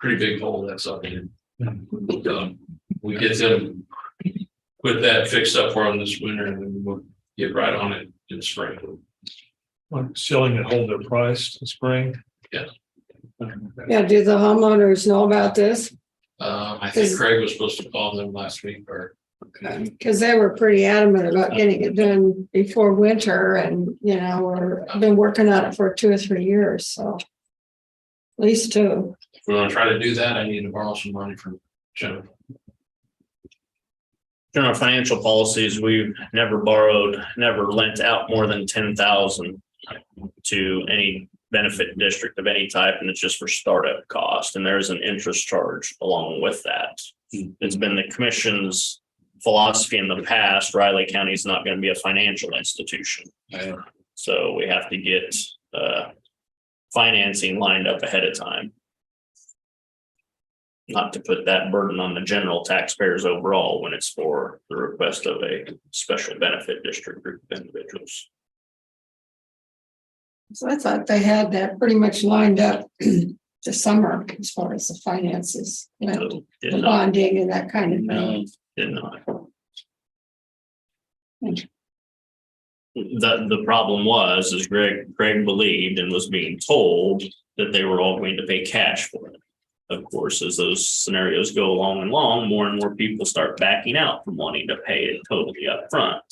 big hole that's up in. We get them put that fixed up for them this winter, and then we'll get right on it in the spring. Like shilling and hold their price in spring. Yeah, do the homeowners know about this? I think Craig was supposed to call them last week or. Because they were pretty adamant about getting it done before winter and, I've been working on it for 2 or 3 years, so. At least 2. If we want to try to do that, I need to borrow some money from Jennifer. In our financial policies, we've never lent out more than 10,000 to any benefit district of any type, and it's just for startup cost. And there's an interest charge along with that. It's been the commission's philosophy in the past. Riley County is not going to be a financial institution, so we have to get financing lined up ahead of time. Not to put that burden on the general taxpayers overall when it's for the request of a special benefit district group of individuals. So I thought they had that pretty much lined up this summer as far as the finances, So did the not, bonding and that kind of thing. did not. The problem is Greg believed and was being told that they were all going to pay cash for it. Of course, as those scenarios go along, more and more people start backing out from wanting to pay it totally up front.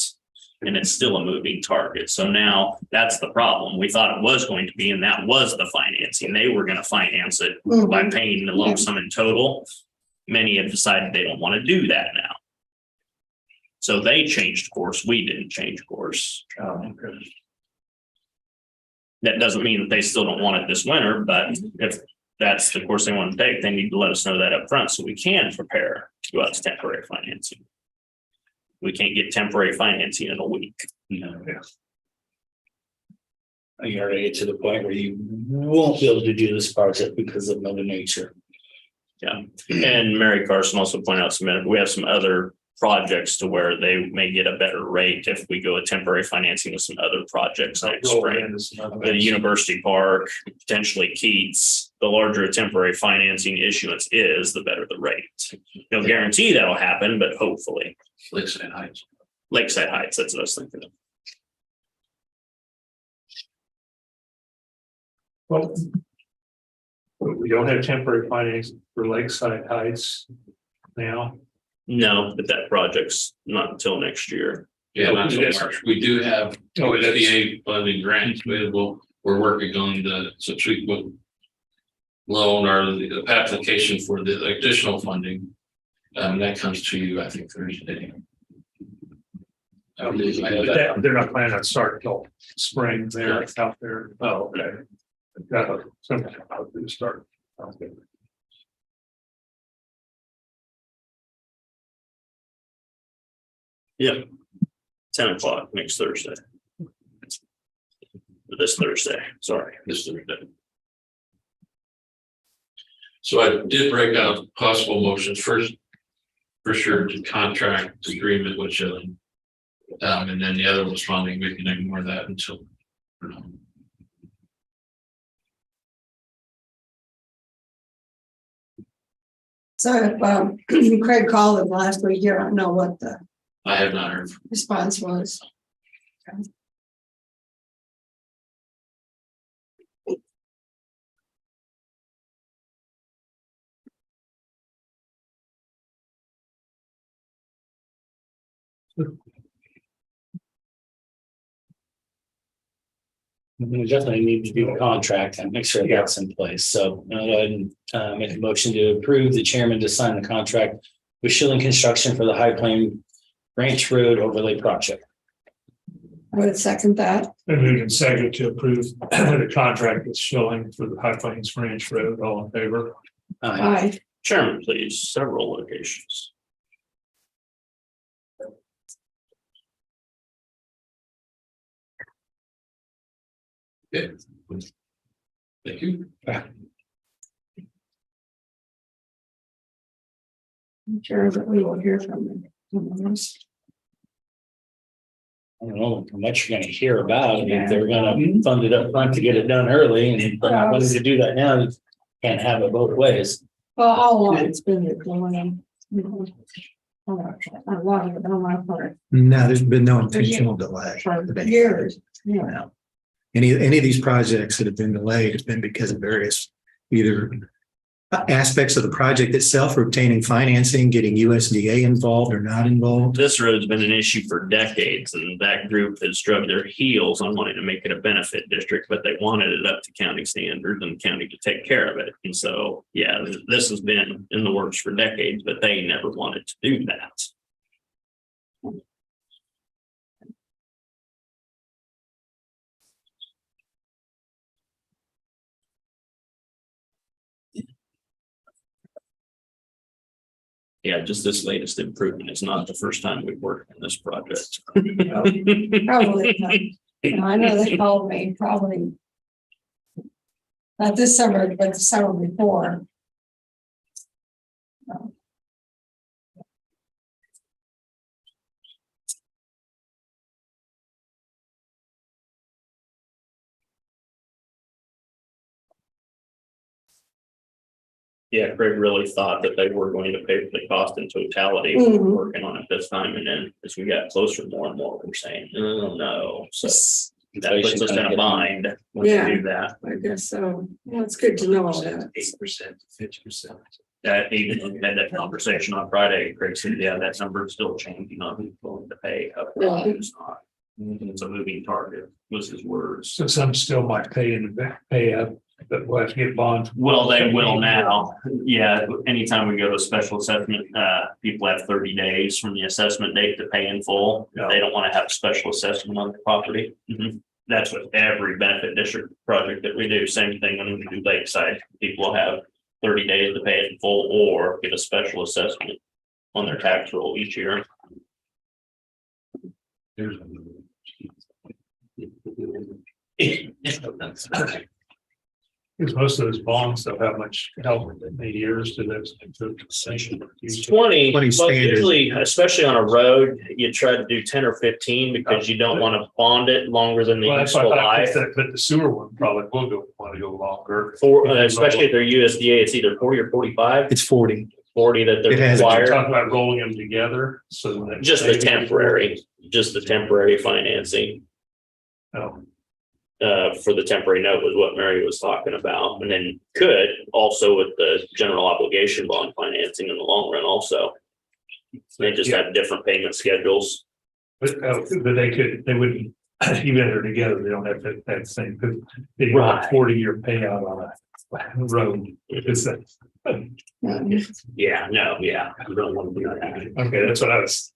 And it's still a moving target. So now that's the problem. We thought it was going to be, and that was the financing. They were going to finance it by paying the lump sum in total. Many have decided they don't want to do that now. So they changed course. We didn't change course. That doesn't mean that they still don't want it this winter, but if that's the course they want to take, they need to let us know that up front so we can prepare to go out to temporary financing. We can't get temporary financing in a week. You're already to the point where you won't be able to do this project because of Mother Nature. Yeah. And Mary Carson also pointed out we have some other projects to where they may get a better rate if we go a temporary financing with some other projects next spring. The University Park, potentially Keats, the larger a temporary financing issuance is, the better the rate. No guarantee that'll happen, but hopefully. Lakeside Heights. Lakeside Heights, that's what I was thinking of. Well, we don't have temporary financing for Lakeside Heights now. No, but that project's not until next year. Yeah, not so much. We do have Oh, that's- SBA funding grants available. We're working on the subsequent loan or the application for the additional funding. That comes to you, I think, Thursday. I believe I have that. They're not planning on starting till spring there out there. Oh, okay. Got something about to start. Okay. Yep. 10 o'clock next Thursday. This Thursday, sorry. This Thursday. So I did break out possible motions first, for sure, to contract agreement with Schilling. And then the other was funding. We can ignore that until. So if Craig called him last week, you don't know what the I have not heard. response was. We definitely need to do a contract and make sure that's in place. So I'll go ahead and make a motion to approve the chairman to sign the contract with Schilling Construction for the High Plain Branch Road Overlay Project. I would second that. And moved and seconded to approve the contract with Schilling for the High Plains Ranch Road. All in favor? Aye. Chairman, please, several locations. Yeah. Thank you. I'm sure that we will hear from them. I don't know how much you're gonna hear about it. If they're gonna fund it up front to get it done early, and if they're not willing to do that now, you can't have it both ways. Well, all along it's been going. A lot of it on my part No, there's been no intentional delay. for years. Yeah. No. Any of these projects that have been delayed have been because of various either aspects of the project itself or obtaining financing, getting USDA involved or not involved. This road's been an issue for decades, and that group has drugged their heels on wanting to make it a benefit district, but they wanted it up to county standards and county to take care of it. And so, yeah, this has been in the works for decades, but they never wanted to do that. Yeah, just this latest improvement is not the first time we've worked on this project. Probably. I know they called me probably. Not this summer, but the summer before. Yeah, Craig really thought that they were going to pay for the cost in totality. Mhm. Working on it this time, and then as we got closer, more and more, we're saying, oh, no. So that puts us in a bind when we Yeah. do that. I guess so. Well, it's good to know all that. 8%, 50%. That even we had that conversation on Friday. Craig said, yeah, that number is still changing on who's willing to pay up. Yeah. Who's not. It's a moving target, was his words. So some still might pay in the back, pay up, but we'll have to get bonds. Well, they will now. Yeah, anytime we go to a special assessment, people have 30 days from the assessment date to pay in full. Yeah. They don't want to have a special assessment on the property. That's what every benefit district project that we do. Same thing when we do Lakeside. People have 30 days to pay it in full or get a special assessment on their tax roll each year. Because most of those bonds don't have much help in the years to those. It's 20, 20 but standard. usually, especially on a road, you try to do 10 or 15 because you don't want to bond it longer than the Well, that's why useful I life. thought, but the sewer one probably will go, want to go longer. Especially if they're USDA, it's either 40 or 45, It's 40. 40 that they're It has- You're required. talking about rolling them together, so that. Just the temporary financing. Oh, For the temporary note was what Mary was talking about, and then could also with the general obligation bond financing in the long run also. They just have different payment schedules. but they wouldn't, even if they're together, they don't have that same, because they have Right. a 40-year payout on a road. It's that, Yeah, no, yeah, you don't want to do that. okay, that's what I was.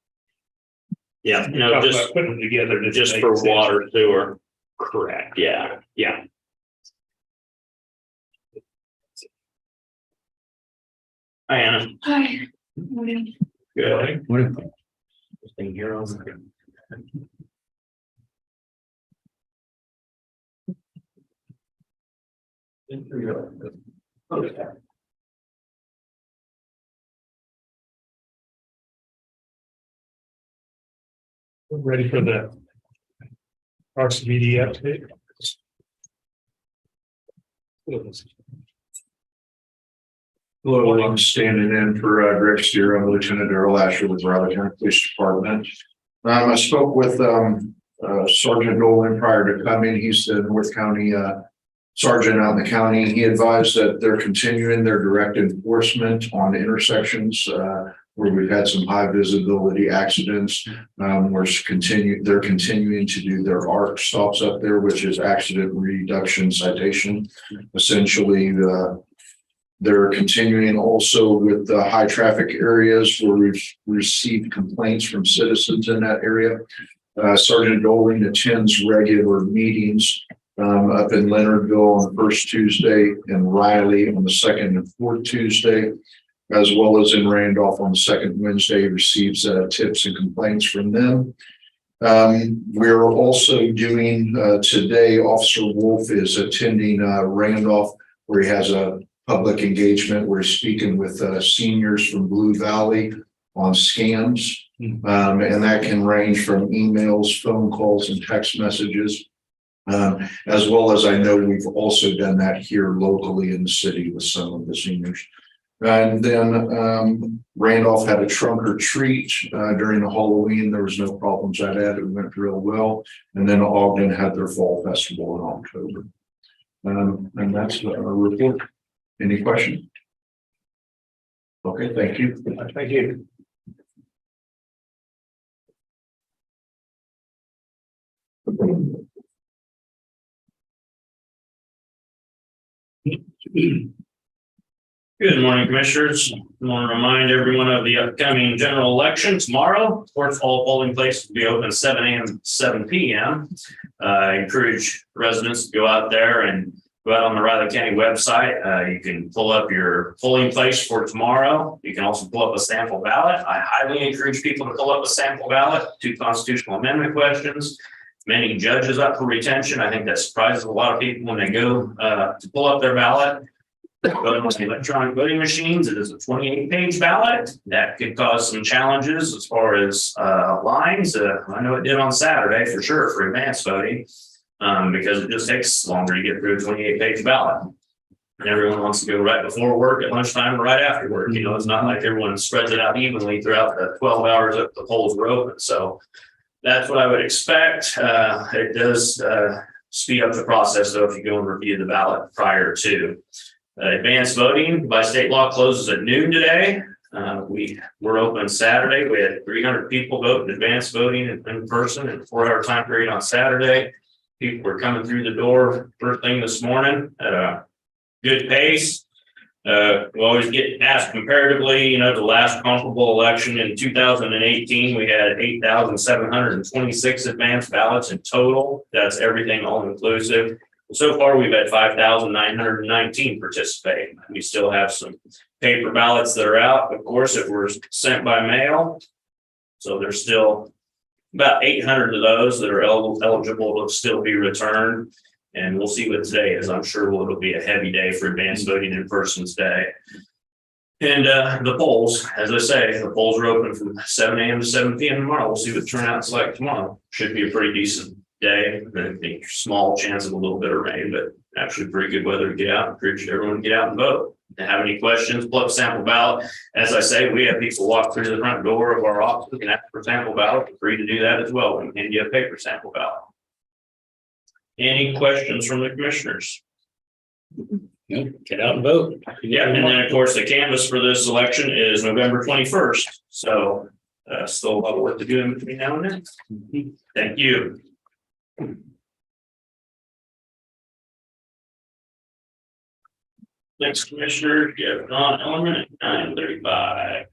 Yeah, no, talking just about putting them together. to just make for sense. water, sewer. Correct, yeah, yeah. Hi, Anna. Hi. Good. What if- Thing here on. Okay. Ready for the RCBD update? Hello, I'm standing in for Greg Steer. I'm Lieutenant Darrell Asher with Raleigh County Police Department. I spoke with Sergeant Dolan prior to coming. He's the North County sergeant out in the county. He advised that they're continuing their direct enforcement on intersections where we've had some high visibility accidents. They're continuing to do their ARC stops up there, which is accident reduction citation. Essentially, they're continuing also with the high traffic areas where we've received complaints from citizens in that area. Sergeant Dolan attends regular meetings up in Leonardville on the first Tuesday and Riley on the second and fourth Tuesday, as well as in Randolph on the second Wednesday. He receives tips and complaints from them. We're also doing today, Officer Wolf is attending Randolph, where he has a public engagement. We're speaking with seniors from Blue Valley on scams, and that can range from emails, phone calls, and text messages. As well as I know we've also done that here locally in the city with some of the seniors. And then Randolph had a trunk or treat during the Halloween. There was no problems at it. It went real well. And then Ogden had their fall festival in October. And that's a report. Any questions? Okay, thank you. Thank you. Good morning, commissioners. I want to remind everyone of the upcoming general election tomorrow. Fourth all polling places will be open 7 a.m. to 7 p.m. I encourage residents to go out there and go out on the Riley County website. You can pull up your polling place for tomorrow. You can also pull up a sample ballot. I highly encourage people to pull up a sample ballot, 2 constitutional amendment questions. Many judges up for retention. I think that surprises a lot of people when they go to pull up their ballot. Voting with electronic voting machines, it is a 28-page ballot. That could cause some challenges as far as lines. I know it did on Saturday for sure for advanced voting because it just takes longer to get through a 28-page ballot. And everyone wants to go right before work, at lunchtime, or right after work. You know, it's not like everyone spreads it out evenly throughout the 12 hours that the polls were open. So that's what I would expect. It does speed up the process, though, if you go and review the ballot prior to. Advanced voting by state law closes at noon today. We were open Saturday. We had 300 people vote in advanced voting in person in a 4-hour time period on Saturday. People were coming through the door first thing this morning at a good pace. We always get asked comparatively, you know, the last comparable election in 2018, we had 8,726 advanced ballots in total. That's everything all inclusive. So far, we've had 5,919 participate. We still have some paper ballots that are out, of course, if we're sent by mail. So there's still about 800 of those that are eligible to still be returned. And we'll see what today is. I'm sure it'll be a heavy day for advanced voting in person's day. And the polls, as I say, the polls are open from 7 a.m. to 7 p.m. tomorrow. We'll see what turnout's like tomorrow. Should be a pretty decent day. I think small chance of a little bit of rain, but actually pretty good weather to get out. Encourage everyone to get out and vote. If you have any questions, pull up sample ballot. As I say, we have people walk through the front door of our office and ask for sample ballot. Feel free to do that as well. And hand you a paper sample ballot. Any questions from the commissioners? Get out and vote. Yeah, and then of course, the canvas for this election is November 21st. So still a lot of work to do in between now and then. Thank you. Next commissioner, Jeff Don Ellerman at 9:35.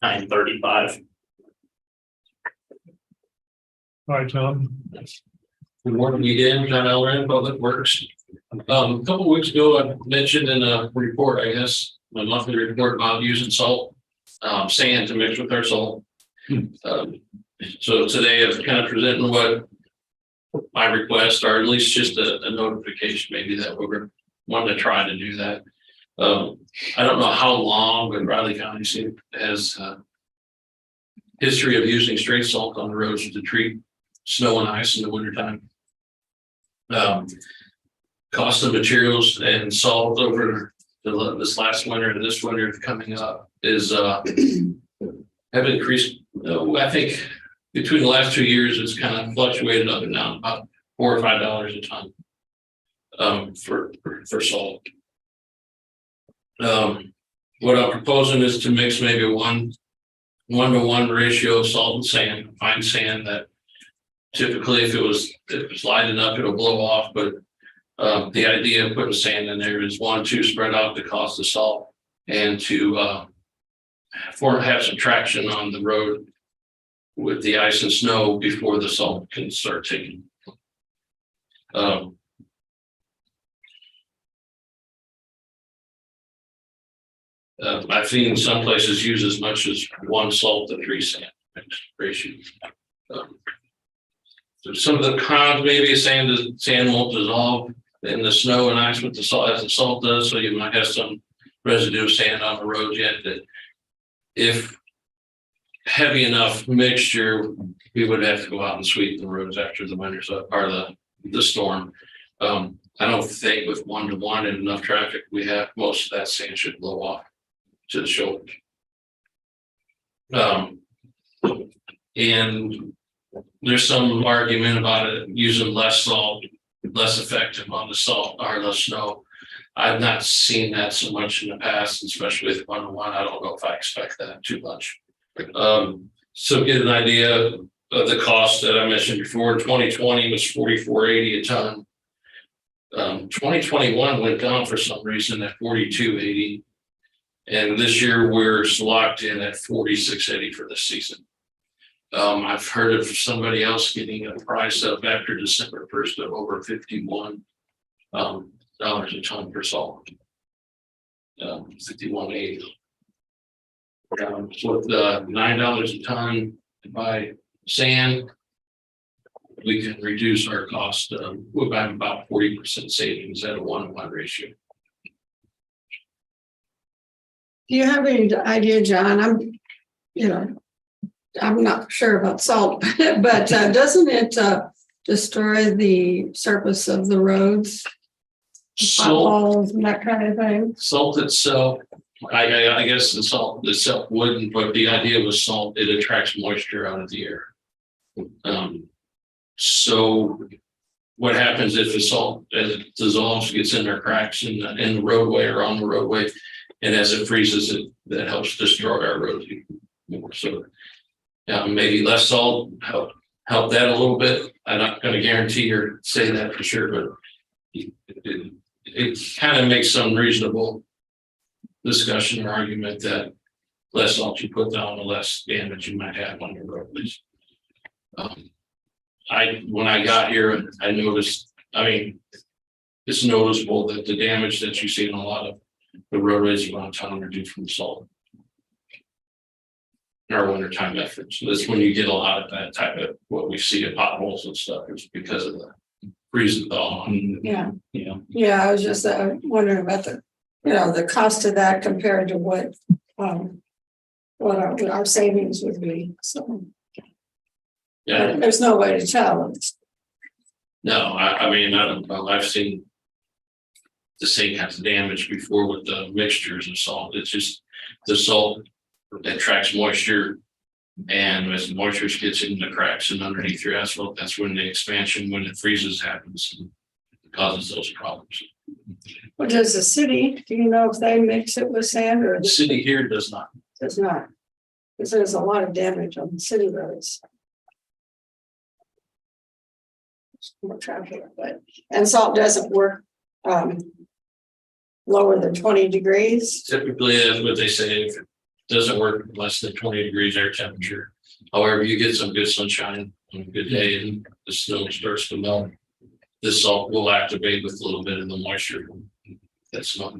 Nine 35. All right, Tom. Good morning again, John Ellerin, Public Works. A couple of weeks ago, I mentioned in a report, I guess, my monthly report about using salt, sand to mix with our salt. So today I was kind of presenting what my request, or at least just a notification, maybe that we were wanting to try to do that. I don't know how long, but Riley County has history of using straight salt on the roads to treat snow and ice in the wintertime. Cost of materials and salt over this last winter and this winter coming up is have increased. I think between the last 2 years, it's kind of fluctuated up and down about $4 or $5 a ton for salt. What I'm proposing is to mix maybe a 1-to-1 ratio of salt and sand, fine sand that typically if it's light enough, it'll blow off. But the idea of putting sand in there is to spread out the cost of salt and to have some traction on the road with the ice and snow before the salt can start taking. I've seen some places use as much as 1 salt to 3 sand ratio. So some of the cons, maybe sand won't dissolve in the snow and ice with the salt as the salt does. So you might have some residue of sand on the roads yet that if heavy enough mixture, we would have to go out and sweep the roads after the winter or the storm. I don't think with 1-to-1 and enough traffic, we have most of that sand should blow off to the shoulders. And there's some argument about it using less salt, less effective on the salt or the snow. I've not seen that so much in the past, especially with 1-to-1. I don't know if I expect that too much. So get an idea of the cost that I mentioned before. 2020 was $44.80 a ton. 2021 went down for some reason at $42.80. And this year we're locked in at $46.80 for this season. I've heard of somebody else getting a price of after December 1st of over $51 a ton for salt. 51.80. With $9 a ton to buy sand, we can reduce our cost. We'll have about 40% savings at a 1:1 ratio. Do you have any idea, John? I'm not sure about salt, but doesn't it destroy the surface of the roads? Salt, Potholes and that kind of thing? salt itself, I guess the salt itself wouldn't, but the idea with salt, it attracts moisture out of the air. So what happens if the salt, as it dissolves, gets in their cracks in the roadway or on the roadway, and as it freezes, that helps destroy our roads more. So maybe less salt help that a little bit. I'm not going to guarantee or say that for sure, but it kind of makes some reasonable discussion or argument that less salt you put down, the less damage you might have on your roadways. When I got here, I noticed, it's noticeable that the damage that you see in a lot of the roadways around town are due from salt. In our wintertime efforts. So that's when you get a lot of that type of what we see of potholes and stuff, is because of the freezing thaw. Yeah. Yeah. I was just wondering about the cost of that compared to what our savings would be. So Yeah, there's no way to tell. no, I don't know. I've seen the same kinds of damage before with the mixtures of salt. It's just the salt attracts moisture, and as the moisture gets in the cracks and underneath your asphalt, that's when the expansion, when it freezes, happens and causes those problems. What does the city, do you know if they mix it with sand or The city here does not. does not? Because there's a lot of damage on the city roads. More traffic, and salt doesn't work lower than 20 degrees. Typically, that's what they say. If it doesn't work less than 20 degrees air temperature. However, you get some good sunshine on a good day and the snow starts to melt. This salt will activate with a little bit of the moisture. That's not.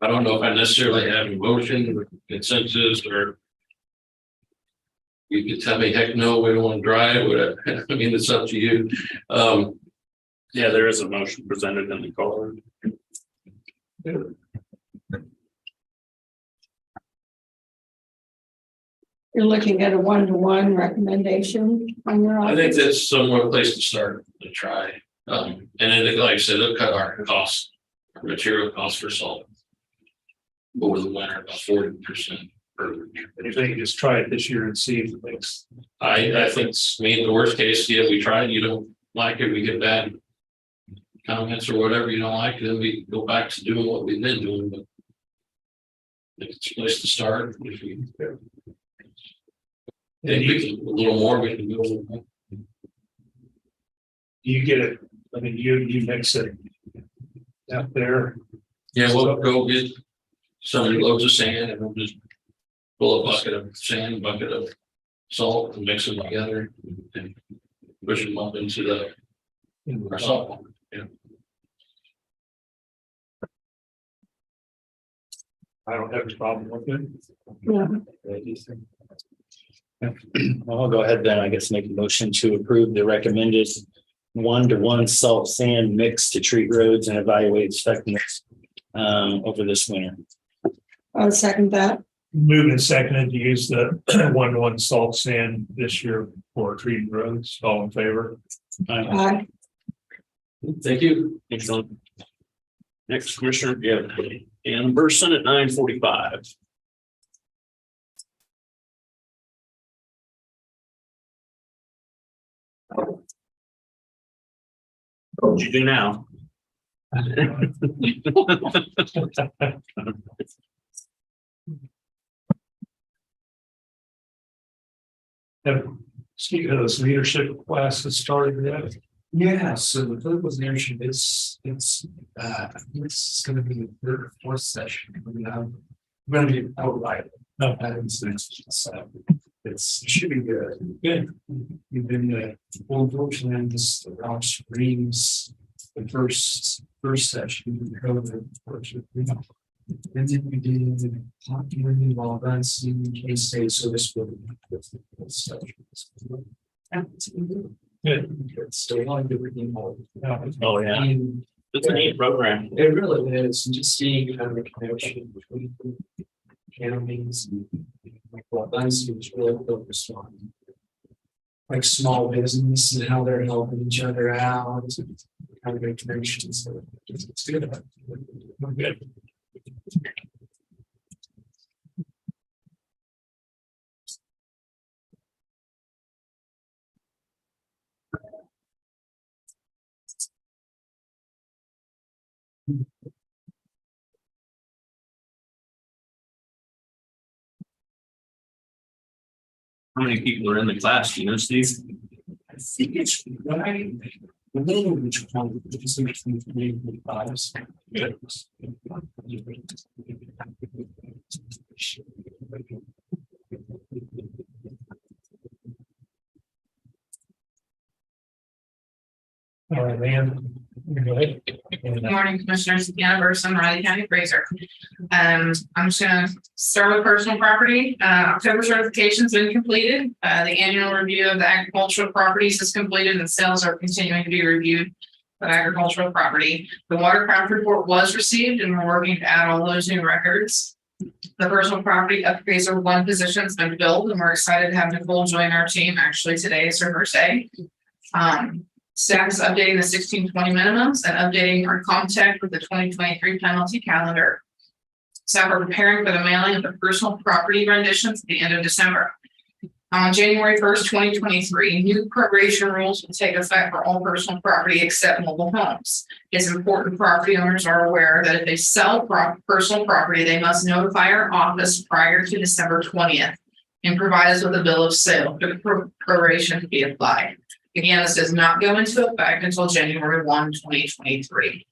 I don't know if I necessarily have a motion or consensus, or you could tell me, heck no, we don't want to drive, whatever. It's up to you. Yeah, there is a motion presented in the card. You're looking at a 1-to-1 recommendation on your I office. think that's somewhere place to start to try. And then, like I said, it'll cut our costs, our material costs for salt over the winter about 40%. You think you just try it this year and see if it makes. I think it's the worst case, yeah, we try it, you don't like it, we get bad comments or whatever you don't like, then we go back to doing what we've been doing, but it's a place to start. If we a little more, we can go. You get it, you mix it out there. Yeah, we'll go get somebody loads of sand and we'll just pull a bucket of sand, a bucket of salt and mix them together and push them up into our salt. Yeah. I don't have a problem with it. Yeah. Well, I'll go ahead then, I guess, make a motion to approve the recommended 1-to-1 salt sand mix to treat roads and evaluate effectiveness over this winter. I'll second that. Moved and seconded to use the 1-to-1 salt sand this year for treating roads. All in favor? Aye. Thank you. Excellent. Next, Commissioner, Ann Burson at 9:45. What'd you do now? Speaking of those leadership classes started yet? Yeah, so the political narration is, it's gonna be the third or fourth session. We're gonna be outright. No, it should be good. Good. You've been, unfortunately, on this, the Rock Springs, the first session. We covered, and then we did popularly while dancing K-State service. Good. So long to redeem all. Oh, yeah. It's a neat program. It really is, and just seeing kind of the connection between counties and like what I see is really focused on. Like small business and how they're helping each other out, and kind of make connections. So it's good. Good. How many people are in the class? Do you know, Steve? I think it's right. The middle of which one is between 3 and 5. All right, man. Go ahead. Good morning, Commissioners. Deanna Burson, Riley County Appraiser. I'm just gonna start with personal property. October certification's been completed. The annual review of the agricultural properties is completed and sales are continuing to be reviewed for agricultural property. The watercraft report was received and we're working to add all those new records. The personal property appraiser 1 position's been filled and we're excited to have Nicole join our team. Actually, today is her first day. Staff is updating the 1620 minimums and updating our contact with the 2023 penalty calendar. Staff are preparing for the mailing of the personal property renditions at the end of December. On January 1st, 2023, new proration rules will take effect for all personal property except mobile homes. It's important property owners are aware that if they sell personal property, they must notify our office prior to December 20th and provide us with a bill of sale for the proration to be applied. Again, this does not go into effect until January 1, 2023.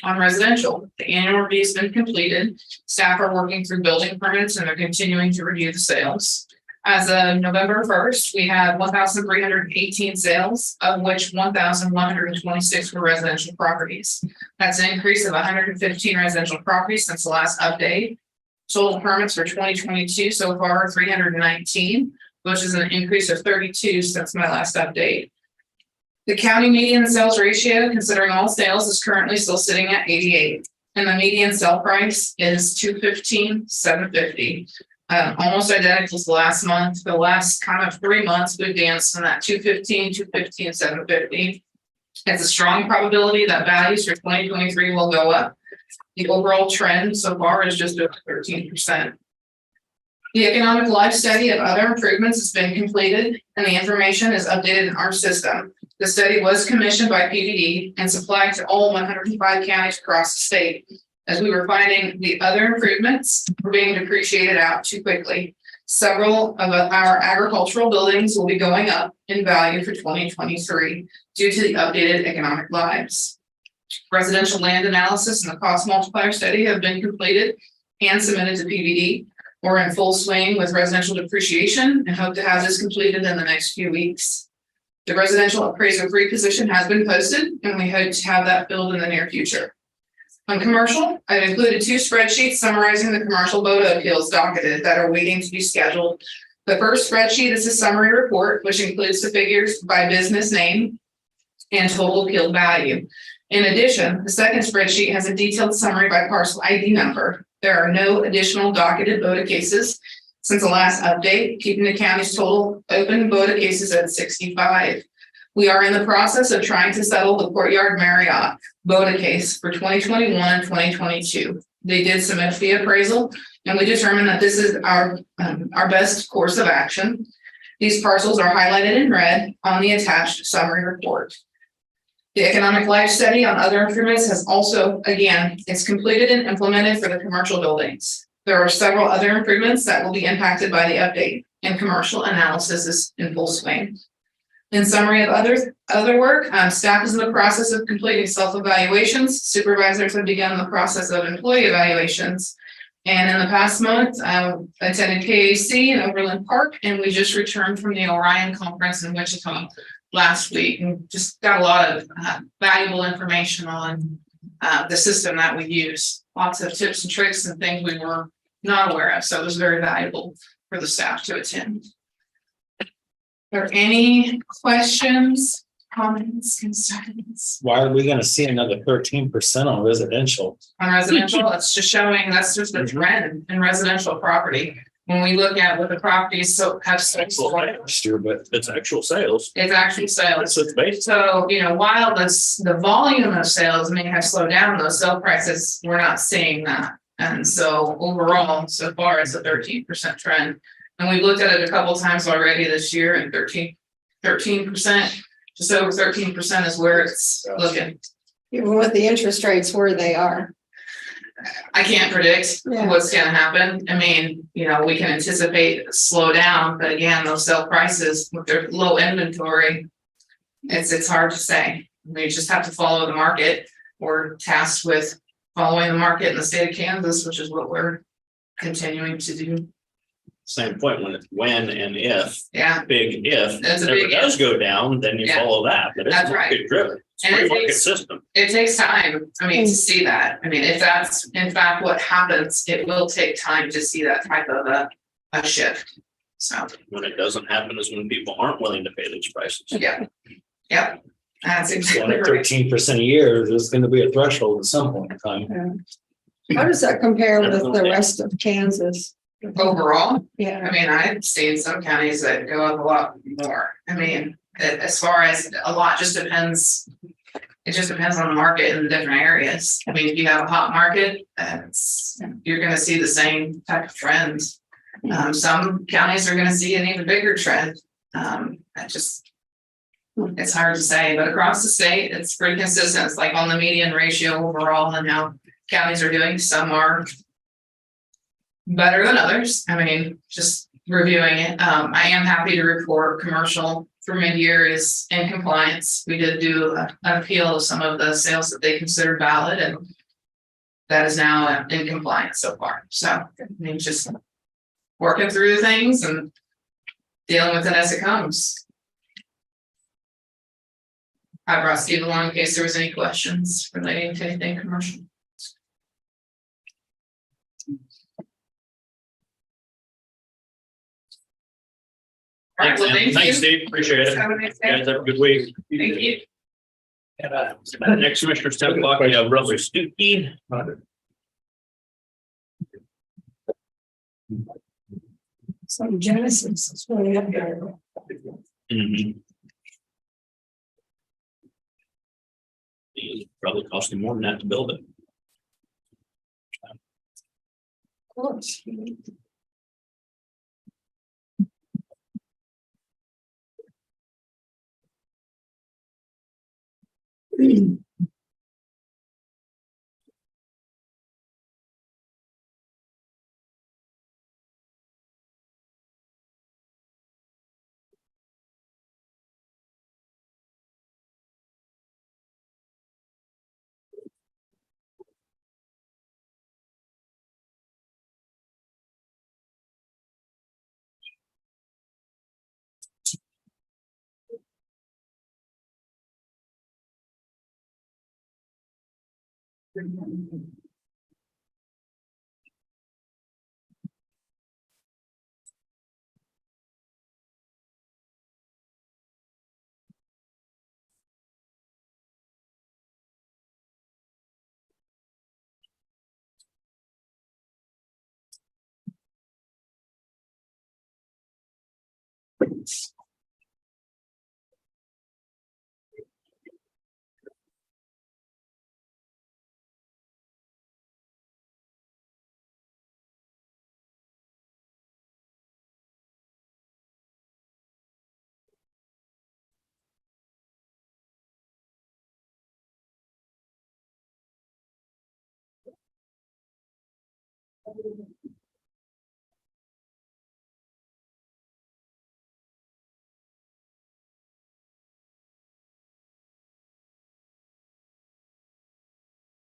On residential, the annual review has been completed. Staff are working through building permits and they're continuing to review the sales. As of November 1st, we had 1,318 sales, of which 1,126 were residential properties. That's an increase of 115 residential properties since the last update. Total permits for 2022 so far are 319, which is an increase of 32 since my last update. The county median sales ratio, considering all sales, is currently still sitting at 88, and the median sale price is $215,750. Almost identical to last month. The last kind of 3 months, we've danced in that $215, $750. It's a strong probability that values for 2023 will go up. The overall trend so far is just over 13%. The economic life study of other improvements has been completed and the information is updated in our system. The study was commissioned by PDD and supplied to all 105 counties across the state. As we were finding the other improvements were being depreciated out too quickly. Several of our agricultural buildings will be going up in value for 2023 due to the updated economic lives. Residential land analysis and the cost multiplier study have been completed and submitted to PDD. We're in full swing with residential depreciation and hope to have this completed in the next few weeks. The residential appraiser 3 position has been posted and we hope to have that filled in the near future. On commercial, I've included 2 spreadsheets summarizing the commercial BOTA appeals docketed that are waiting to be scheduled. The first spreadsheet is a summary report, which includes the figures by business name and total appeal value. In addition, the second spreadsheet has a detailed summary by parcel ID number. There are no additional docketed BOTA cases since the last update, keeping the county's total open BOTA cases at 65. We are in the process of trying to settle the Courtyard Marriott BOTA case for 2021 and 2022. They did submit fee appraisal and we determined that this is our best course of action. These parcels are highlighted in red on the attached summary report. The economic life study on other improvements has also, again, it's completed and implemented for the commercial buildings. There are several other improvements that will be impacted by the update and commercial analysis is in full swing. In summary of other work, staff is in the process of completing self-evaluations. Supervisors have begun the process of employee evaluations. And in the past month, I attended KAC in Overland Park, and we just returned from the Orion Conference in Wichita last week, and just got a lot of valuable information on the system that we use. Lots of tips and tricks and things we were not aware of, so it was very valuable for the staff to attend. Are there any questions, comments, concerns Why are we gonna see another 13% on residential? on residential? It's just showing, that's just the trend in residential property. When we look at what the properties have sold, Last year, but It's actual sales. it's actually sales. So it's based. So, while the volume of sales may have slowed down, those sale prices, we're not seeing that. And so overall, so far, it's a 13% trend. And we've looked at it a couple times already this year, and 13%, just over 13% is where it's looking. Even with the interest rates where they are. I can't predict Yeah. what's gonna happen. I mean, we can anticipate a slow down, but again, those sale prices with their low inventory, it's hard to say. We just have to follow the market. We're tasked with following the market in the state of Kansas, which is what we're continuing to do. Same point when and if, Yeah, big if, That's a if it big does if. go down, then you Yeah. follow that, but it's That's right. market driven. It's And it free market takes- system. it takes time, to see that. I mean, if that's in fact what happens, it will take time to see that type of a shift. So, When it doesn't happen is when people aren't willing to pay these prices. yeah, yep, that's going exactly at right. 13% a year, there's gonna be a threshold at some point in time. How does that compare with the rest of Kansas? Overall, Yeah, I mean, I've seen some counties that go up a lot more. I mean, as far as a lot just depends. It just depends on the market in the different areas. I mean, if you have a hot market, you're gonna see the same type of trends. Some counties are gonna see an even bigger trend. It's hard to say, but across the state, it's pretty consistent. It's like on the median ratio overall and how counties are doing. Some are better than others. I mean, just reviewing it. I am happy to report commercial for mid-year is in compliance. We did do an appeal of some of the sales that they considered valid, and that is now in compliance so far. So, I mean, just working through the things and dealing with it as it comes. I brought Steve along in case there was any questions relating to anything commercial. All right, well, thank you. Thanks, Steve. Appreciate it. Have a nice day. Guys, have a good week. Thank you. Next commissioner's 10 o'clock, we have Russell Stuckey. some Genesis is really up there. Mhm. It probably cost him more than that to build it. Of course.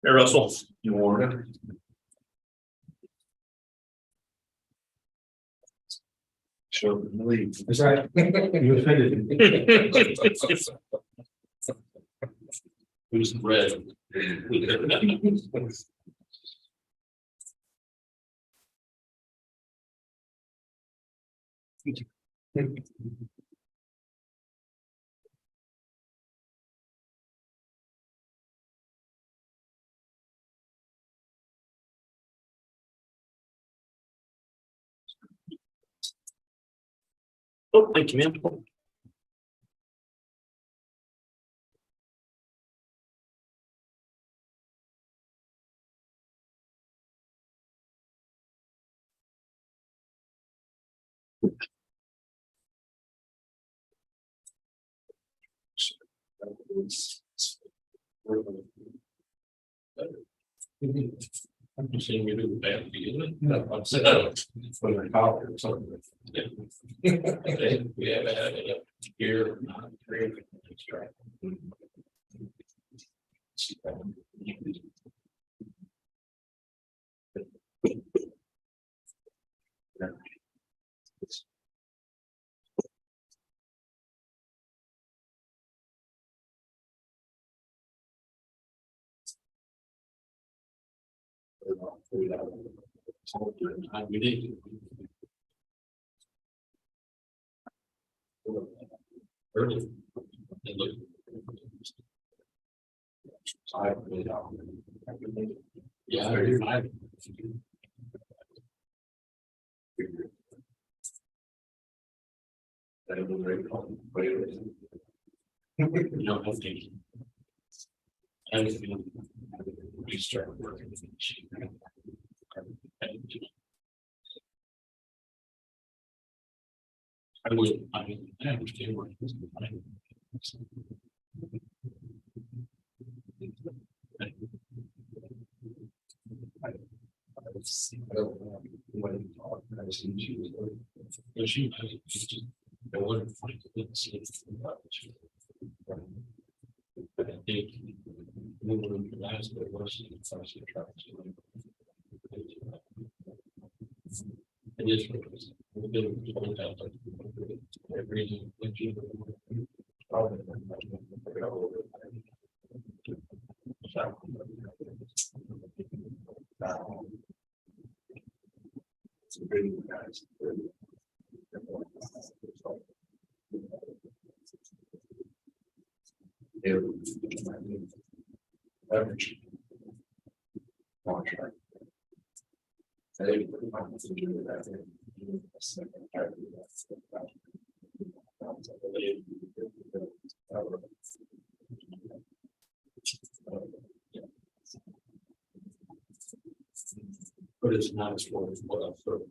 Hey, Russell. Sure. That's right. You offended me. Who's red? Oh, thank you, man. I'm just saying we do bad feeling. I'm saying for the cop or something. We have had it here. We need. Early. And look. Yeah, I. You don't have to. And we start working with the machine. I would, I understand what he's doing. It is. But it's not as far as what I've heard.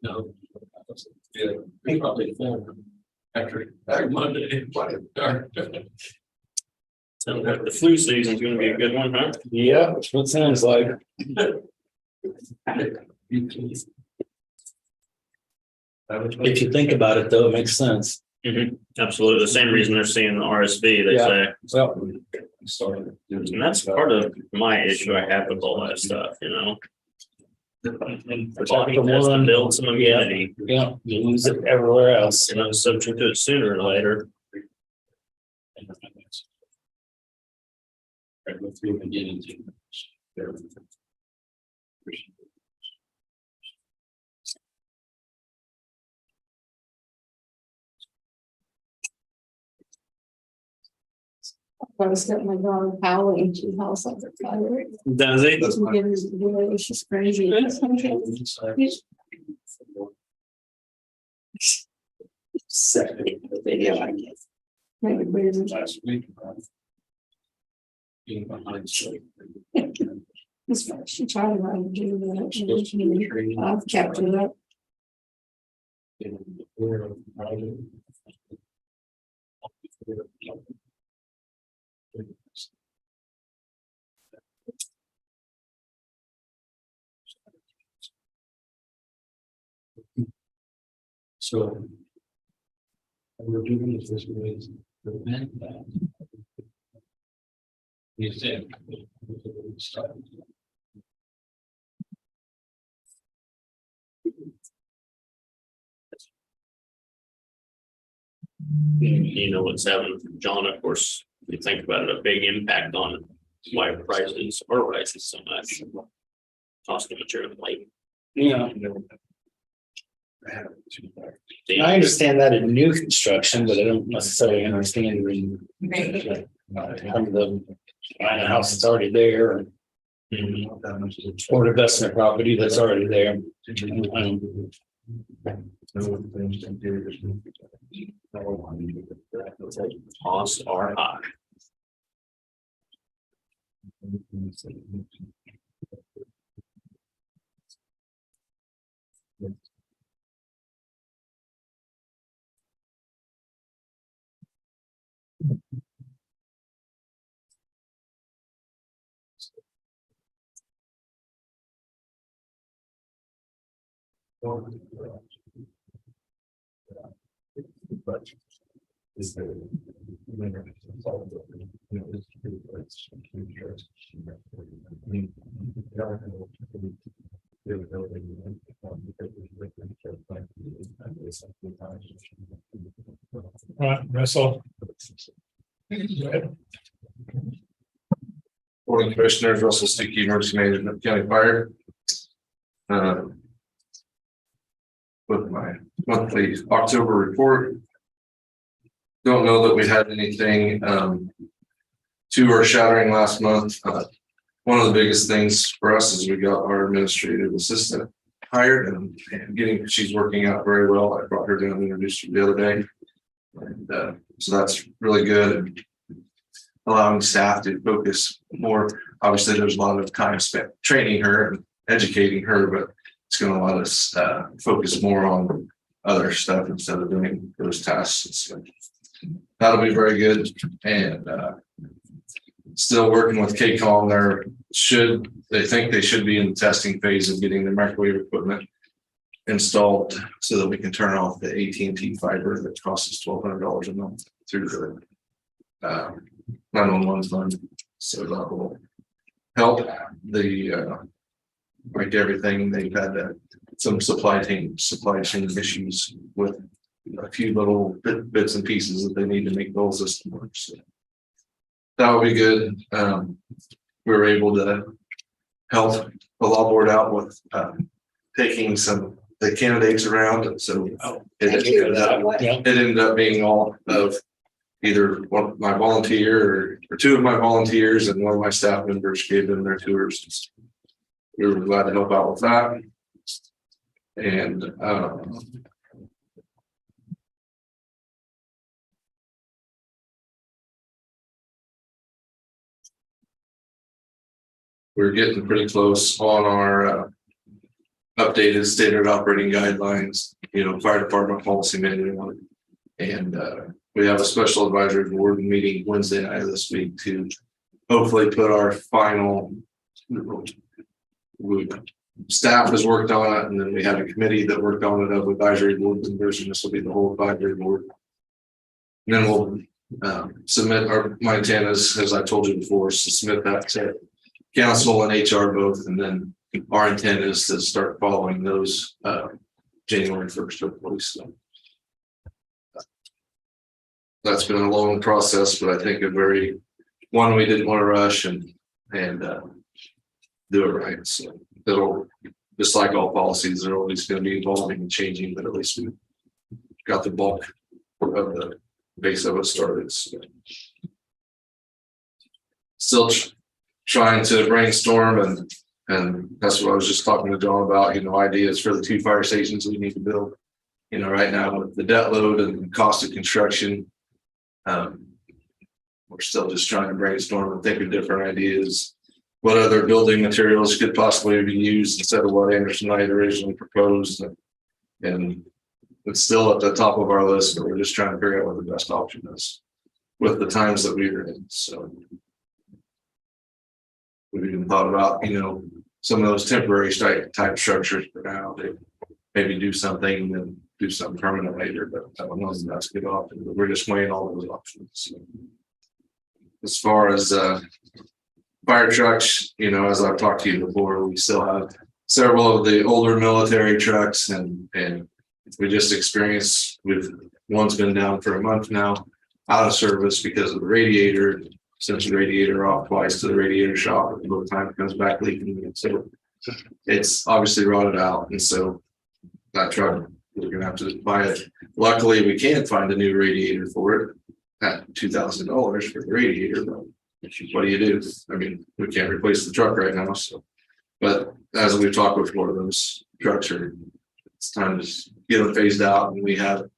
No. Yeah, he probably formed after Monday. Sounds like the flu season's gonna be a good one, huh? Yeah, that's what it sounds like. If you think about it, though, it makes sense. Absolutely. The same reason they're seeing the RSV, they say. Well, And that's part of my issue I have with all that stuff, you know? The body has to build some immunity. yeah, you lose it everywhere else. You're not subject to it sooner or later. I go through and get into. I was getting my dog howling, she howls like a fire. Does it? It's just crazy. Video, I guess. Maybe crazy. Last week. Being behind. This one, she tried to run and do that. I've kept it up. So. We're doing this way to prevent that. You think? You know, what's having, John, of course, you think about it, a big impact on why prices are rising so much. Cost of material and labor. Yeah, I understand that in new construction, but I don't necessarily understand in some of the buying a house that's already there or investment property that's already there. Costs are high. Russell. Morning, Commissioners, Russell Sticky, Emergency Management County Fire. With my monthly October report. Don't know that we had anything too earth shattering last month. One of the biggest things for us is we got our administrative assistant hired and she's working out very well. I brought her down and introduced her the other day. And so that's really good. And allowing staff to focus more. Obviously, there's a lot of time spent training her and educating her, but it's going to let us focus more on other stuff instead of doing those tasks. So that'll be very good. And still working with KCOM. They think they should be in the testing phase of getting the microwave equipment installed so that we can turn off the AT&T fiber that costs us $1,200 a month through the 911 fund. So that will help like everything. They've had some supply chain issues with a few little bits and pieces that they need to make the whole system work. So that would be good. We were able to help the law board out with taking some the candidates around, and so it ended up being all of either one of my volunteer or two of my volunteers, and one of my staff members gave them their tours. We were glad to help out with that. And we're getting pretty close on our updated standard operating guidelines, fire department policy manual. And we have a special advisory board meeting Wednesday night of this week to hopefully put our final staff has worked on it, and then we had a committee that worked on it of advisory board conversion. This will be the whole advisory board. And then we'll submit my intent is, as I told you before, is to submit that to council and HR both, and then our intent is to start following those January 1st, hopefully. So that's been a long process, but I think one we didn't want to rush and do it right. So it'll, just like all policies, they're always going to be evolving and changing, but at least we got the bulk of the base of it started. So still trying to brainstorm, and that's what I was just talking to John about, ideas for the 2 fire stations we need to build. Right now with the debt load and cost of construction, we're still just trying to brainstorm and think of different ideas. What other building materials could possibly be used instead of what Anderson Knight originally proposed, and it's still at the top of our list, but we're just trying to figure out what the best option is with the times that we are in. So we've even thought about, some of those temporary type structures for now to maybe do something and do something permanent later, but I don't know if that's a good option, but we're just weighing all those options. As far as fire trucks, you know, as I've talked to you before, we still have several of the older military trucks and we just experienced one's been down for a month now, out of service because of the radiator, sent the radiator off twice to the radiator shop, and by the time it comes back leaking, so it's obviously rotted out, and so that truck, we're gonna have to buy it. Luckily, we can find a new radiator for it at $2,000 for the radiator, but what do you do? I mean, we can't replace the truck right now, so. But as we've talked before, those trucks it's time to get them phased out, and we have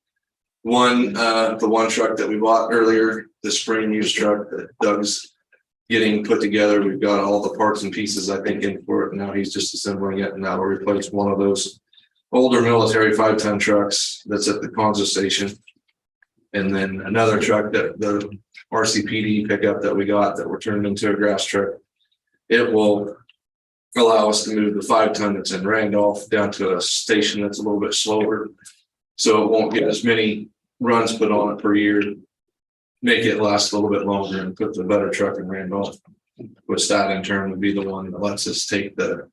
the one truck that we bought earlier, the spring used truck that Doug's getting put together. We've got all the parts and pieces, I think, in for it. Now he's just assembling it, and that will replace one of those older military 5-ton trucks that's at the Conzo station. And then another truck, that the RCPD pickup that we got that we're turning into a grass truck. It will allow us to move the 5-ton that's in Randolph down to a station that's a little bit slower. So it won't get as many runs put on it per year. Make it last a little bit longer and put the better truck in Randolph. Which that in turn would be the one that lets us take the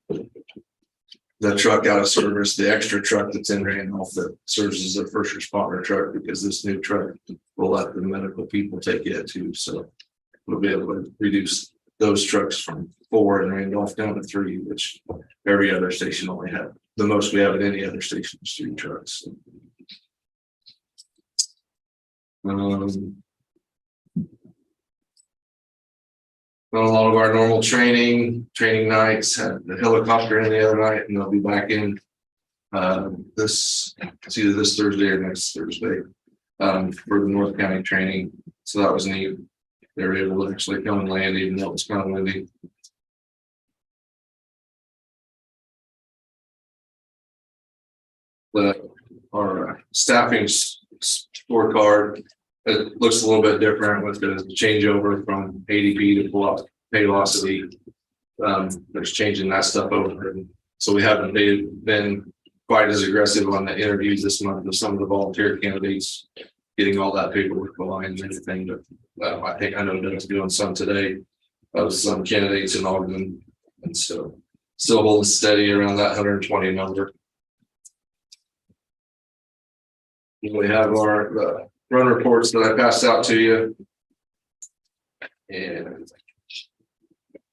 truck out of service, the extra truck that's in Randolph that serves as a first responder truck, because this new truck will let the medical people take it too. So we'll be able to reduce those trucks from 4 in Randolph down to 3, which every other station only had. The most we have at any other station is 3 trucks. A lot of our normal training nights, had the helicopter in the other night, and they'll be back in it's either this Thursday or next Thursday for the North County training. So that was neat. They were able to actually come and land even though it was kind of windy. Our staffing scorecard, it looks a little bit different with the changeover from ADP to Paylocity. There's changing that stuff over, and so we haven't been quite as aggressive on the interviews this month with some of the volunteer candidates, getting all that paperwork aligned and everything. But I think I know Doug's doing some today of some candidates in Ogden, and so still holding steady around that 120 number. We have our run reports that I passed out to you, and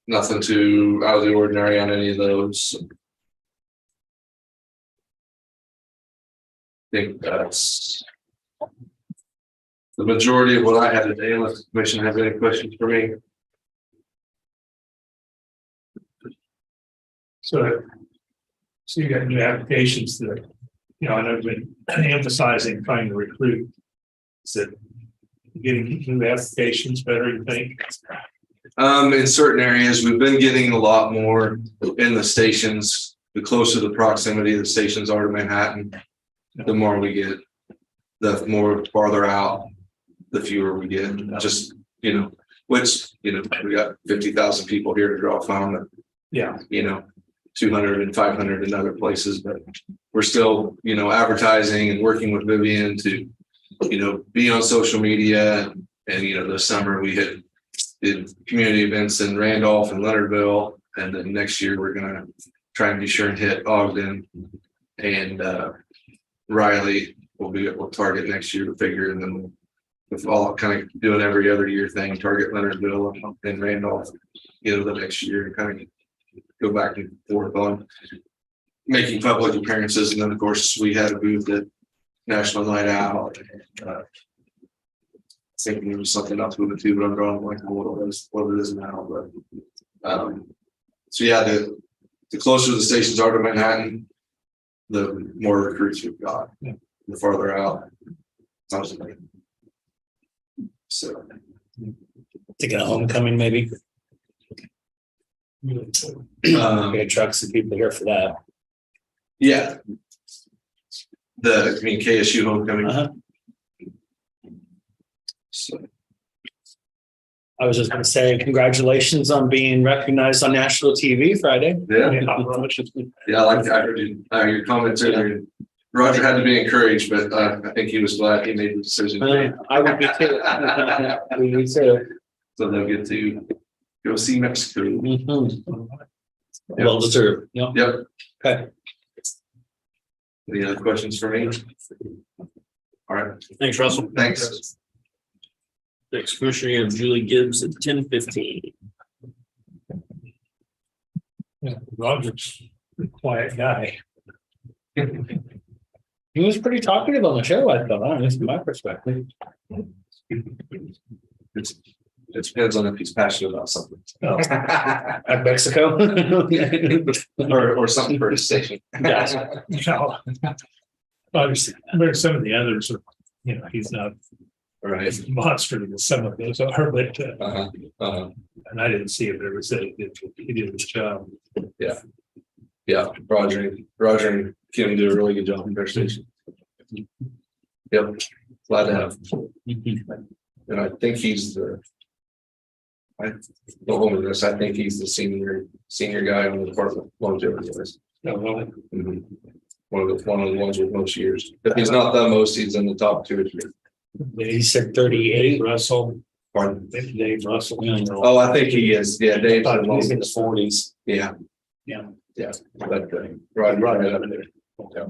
nothing too out of the ordinary on any of those. I think that's the majority of what I had today, unless the commission have any questions for me. So you got new applications that, you know, I know I've been emphasizing trying to recruit. Is it getting new applications better, you think? In certain areas, we've been getting a lot more in the stations. The closer the proximity of the stations are to Manhattan, the more we get. The more farther out, the fewer we get. Just, you know, which, you know, we got 50,000 people here to draw from. Yeah. You know, 200 and 500 in other places, but we're still, you know, advertising and working with Vivian to, you know, be on social media. And, you know, this summer we did community events in Randolph and Leonardville. And then next year we're going to try and be sure and hit Ogden and Riley we'll target next year to figure. And then we'll all kind of doing every other year thing, target Leonardville and Randolph, you know, the next year and kind of go back and forth on making public appearances. And then of course we had a booth at National Night Out. I think there was something else with it too, but I'm drawing like what it is now. But so yeah, the closer the stations are to Manhattan, the more recruits we've got. Yeah. The farther out. So Thinking of homecoming, maybe. Good trucks and people here for that. Yeah. KSU homecoming. So I was just going to say congratulations on being recognized on national TV Friday. Yeah, I like I heard your comments earlier. Roger had to be encouraged, but I think he was glad he made the decision. I would be too. We need to. So they'll get to go see Mexico. Well deserved. Yep. Yep. Okay. Any other questions for me? All right, Thanks, Russell. thanks. Next commissioner, you have Julie Gibbs at 10:15. Yeah, Roger's a quiet guy. He was pretty talkative on the show, I thought, honestly, from my perspective. It depends on if he's passionate about something. At Mexico. Or something for his station. Gotcha. No. Obviously, where some of the others are, you know, he's not Right. as monstrous as some of those are, but, and I didn't see it, but it was, he did his job. Yeah, Roger and Kim do a really good job in their station. Yep, glad to have him. And I think he's I don't hold me to this, I think he's the senior guy on the department longevity list. Mhm. One of the ones with most years. If he's not the most, he's in the top 2 or 3. He said 38. Russell, Pardon? Dave Russell. Oh, I think he is. Yeah, Dave's the He's in most. his 40s. Yeah. Yeah. Yeah. But right up there. Yeah.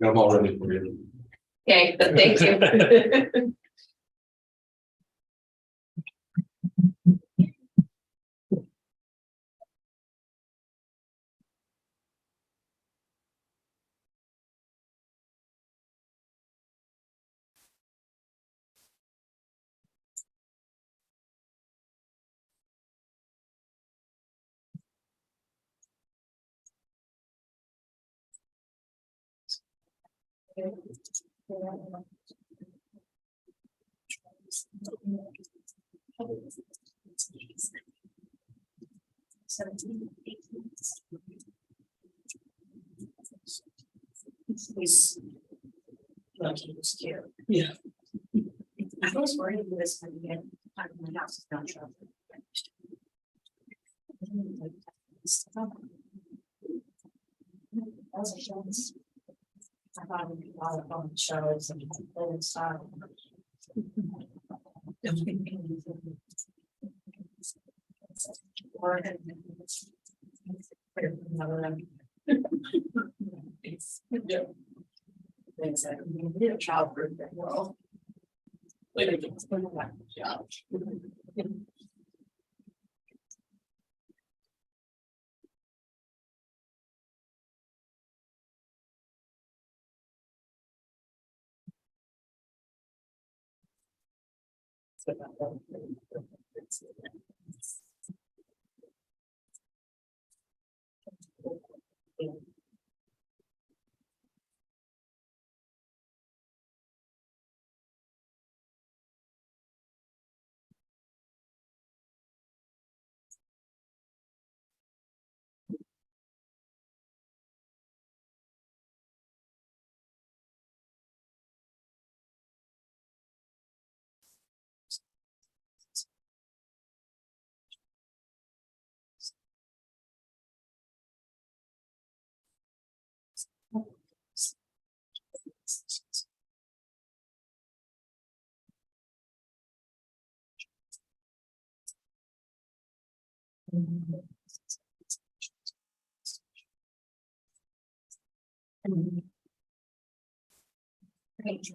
I'm all ready for you. Okay, but thank you. Yeah. I was worried with this one again. My house is not sure. I thought it would be a lot of fun shows and old style. Or it's a childproof world. Wait, it's been a job. Great.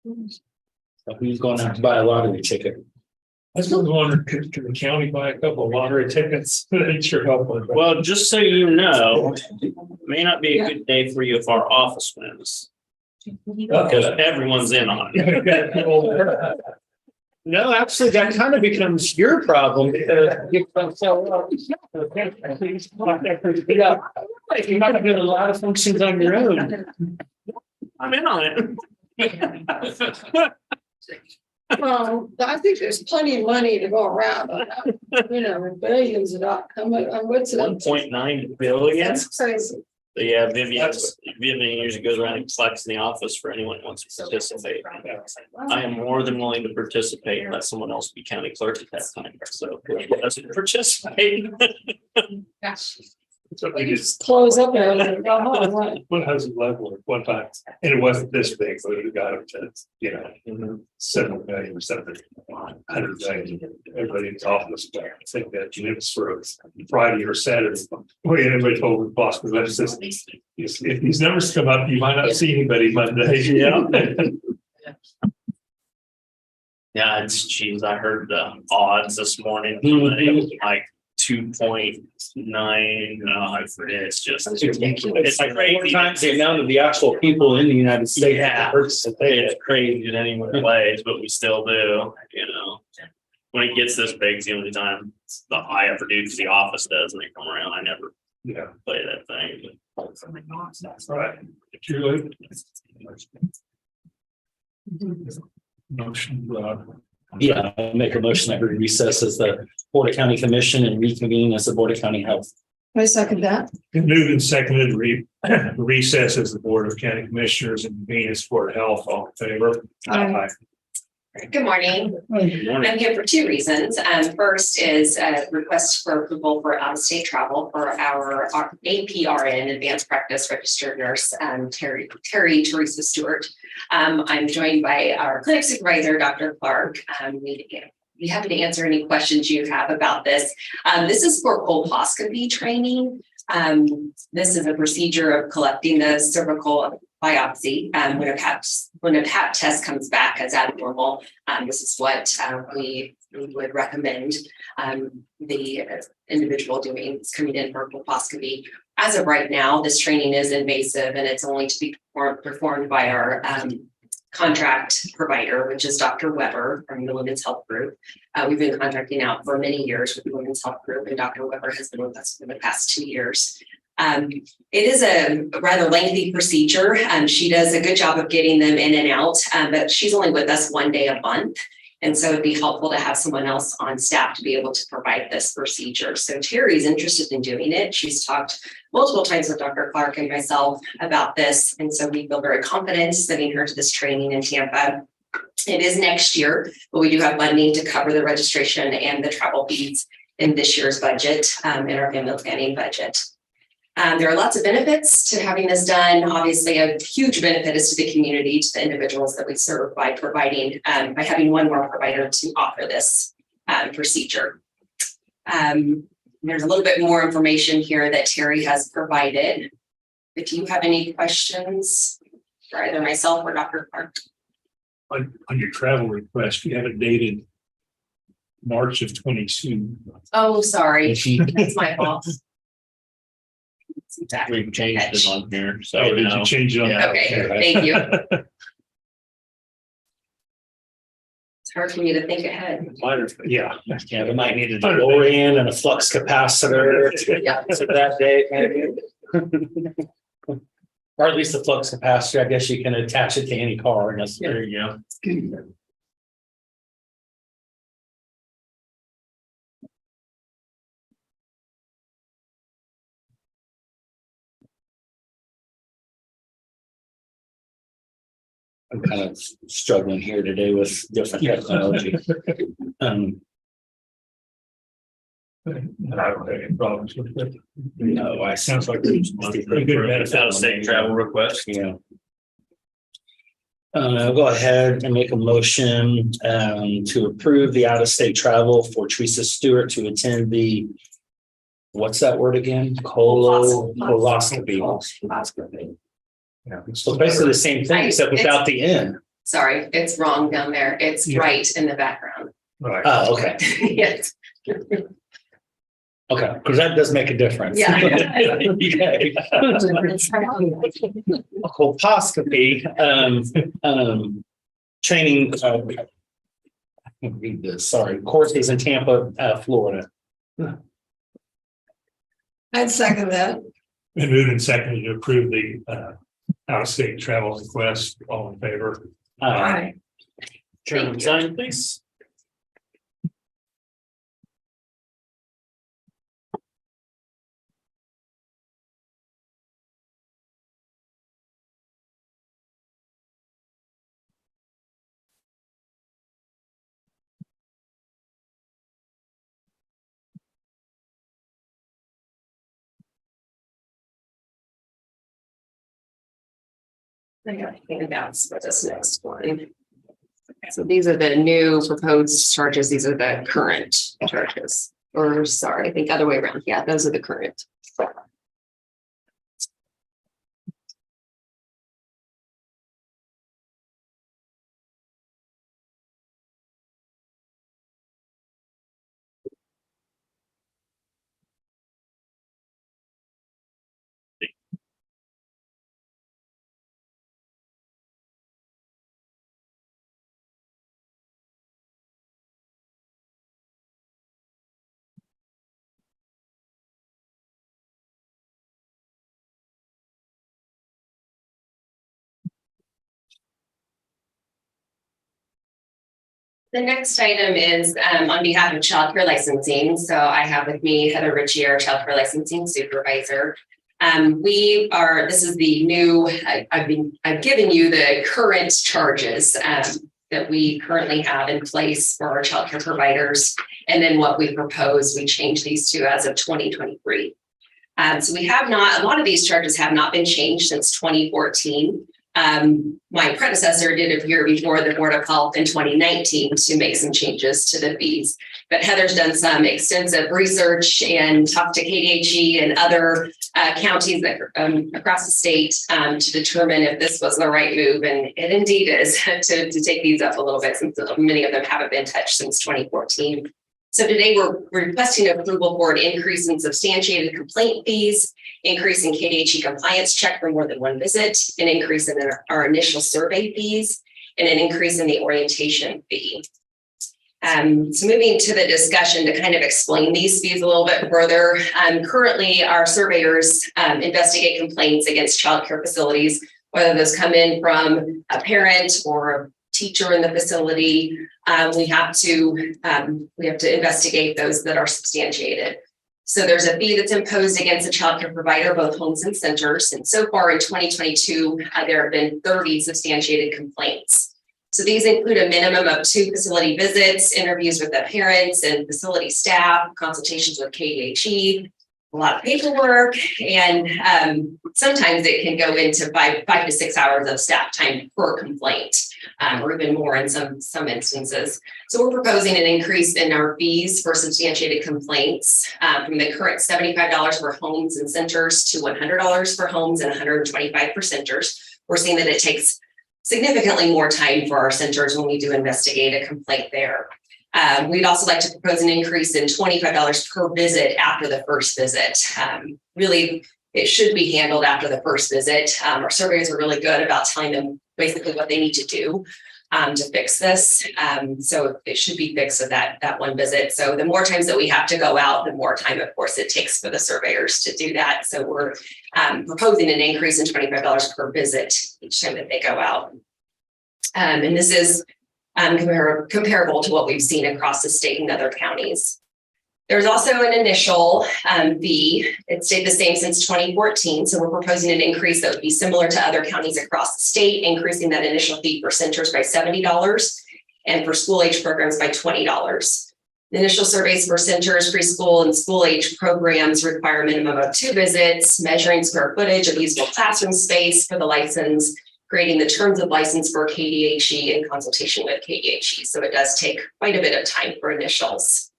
So who's going to have to buy a lottery ticket? I was wondering, could the county buy a couple of lottery tickets? That sure help with. Well, just so you know, it may not be a good day for you if our office wins. Because everyone's in on it. No, actually, that kind of becomes your problem. You're not gonna do a lot of functions on your own. I'm in on it. Well, I think there's plenty of money to go around, you know, billions of dollars. How much, what's it? 1.9 billion. That's crazy. But yeah, Vivian usually goes around and collects in the office for anyone who wants to participate. I am more than willing to participate, let someone else be county clerk at that time, so who doesn't participate. So We we just, just close up there and go home, right? what has it level at one time? And it wasn't this big, but it got up to, you know, 7 million or something. 100 million. Everybody in the office, I think that it was for a Friday or Saturday. Well, everybody told the boss, because that's just, if these numbers come up, you might not see anybody Monday. Yeah. Yeah, it's geez, I heard the odds this morning, it was like 2.9, I forget, it's just. It's like Four crazy. times the amount of the actual people in the United States. Yeah, it's crazy that anyone plays, but we still do, you know. When it gets this big, it's the only time I ever do, because the office does, and they come around, I never Yeah, play that thing. right. Julie. Motion, Yeah, I'll make a motion that we recess as the Board of County Commission and reconvene as the Board of County Health. I second that. moved and seconded, recess as the Board of County Commissioners and convene as Board of Health, all in favor? Aye. Good morning. Good morning. I'm here for two reasons. First is a request for approval for out-of-state travel for our APRN, Advanced Practice Registered Nurse, Terry Teresa Stewart. I'm joined by our clinic supervisor, Dr. Clark. Be happy to answer any questions you have about this. This is for colposcopy training. This is a procedure of collecting the cervical biopsy. When a pap test comes back as abnormal, this is what we would recommend the individual doing, is coming in for colposcopy. As of right now, this training is invasive and it's only to be performed by our contract provider, which is Dr. Weber from the Women's Health Group. We've been contracting out for many years with the Women's Health Group, and Dr. Weber has been with us for the past 2 years. It is a rather lengthy procedure. She does a good job of getting them in and out, but she's only with us 1 day a month. And so it'd be helpful to have someone else on staff to be able to provide this procedure. So Terry's interested in doing it. She's talked multiple times with Dr. Clark and myself about this. And so we feel very confident sending her to this training in Tampa. It is next year, but we do have funding to cover the registration and the travel fees in this year's budget, in our family planning budget. There are lots of benefits to having this done. Obviously, a huge benefit is to the community, to the individuals that we serve by providing, by having one more provider to offer this procedure. There's a little bit more information here that Terry has provided. If you have any questions for either myself or Dr. Clark. On your travel request, you have it dated March of 22. Oh, sorry, that's my fault. We've changed it on here, so. Oh, did now- you change it on? Yeah. Okay, thank you. It's hard for me to think ahead. Yeah. Yeah, we might need a DeLorean and a flux capacitor Yeah. to that day, maybe. Or at least the flux capacitor, I guess you can attach it to any car, and that's, There you go. I'm kind of struggling here today with different technology. I don't have any problems with it. No, I Sounds like there's pretty good benefit. Out of state travel request. Yeah. I'll go ahead and make a motion to approve the out-of-state travel for Teresa Stewart to attend the, what's that word again? Coloscopy. Coloscopy. Yeah. So basically the same thing, except without the N. Sorry, it's wrong down there. It's Yeah. right in the background. Right. Oh, okay, Yes. okay, because that does make a difference. Yeah. Okay. Colposcopy, training, I can't read this, sorry, courses in Tampa, Florida. I'd second that. Been moved and seconded to approve the out-of-state travel request. All in favor? Aye. Chairman Zine, please. I got handouts for this next one. So these are the new proposed charges. These are the current charges. Or sorry, I think other way around. Yeah, those are the current. The next item is on behalf of child care licensing. So I have with me Heather Ritchie, our child care licensing supervisor. This is the new, I've given you the current charges that we currently have in place for our child care providers. And then what we propose, we change these to as of 2023. So we have not, a lot of these charges have not been changed since 2014. My predecessor did appear before the Board of Health in 2019 to make some changes to the fees. But Heather's done some extensive research and talked to KDHE and other counties that across the state to determine if this was the right move. And it indeed is to take these up a little bit, since many of them haven't been touched since 2014. So today we're requesting approval for an increase in substantiated complaint fees, increase in KDHE compliance check for more than one visit, an increase in our initial survey fees, and an increase in the orientation fee. So moving to the discussion to kind of explain these fees a little bit further. Currently, our surveyors investigate complaints against child care facilities, whether those come in from a parent or a teacher in the facility. We have to investigate those that are substantiated. So there's a fee that's imposed against a child care provider, both homes and centers. And so far in 2022, there have been 30 substantiated complaints. So these include a minimum of 2 facility visits, interviews with the parents and facility staff, consultations with KDHE, a lot of paperwork, and sometimes it can go into 5 to 6 hours of staff time per complaint, or even more in some instances. So we're proposing an increase in our fees for substantiated complaints from the current $75 for homes and centers to $100 for homes and $125 for centers. We're seeing that it takes significantly more time for our centers when we do investigate a complaint there. We'd also like to propose an increase in $25 per visit after the first visit. Really, it should be handled after the first visit. Our surveyors are really good about telling them basically what they need to do to fix this. So it should be fixed at that one visit. So the more times that we have to go out, the more time, of course, it takes for the surveyors to do that. So we're proposing an increase in $25 per visit each time that they go out. And this is comparable to what we've seen across the state and other counties. There's also an initial fee. It stayed the same since 2014. So we're proposing an increase that would be similar to other counties across the state, increasing that initial fee for centers by $70 and for school age programs by $20. The initial surveys for centers, preschool, and school age programs require a minimum of 2 visits, measuring square footage of usable classroom space for the license, creating the terms of license for KDHE in consultation with KDHE. So it does take quite a bit of time for initials.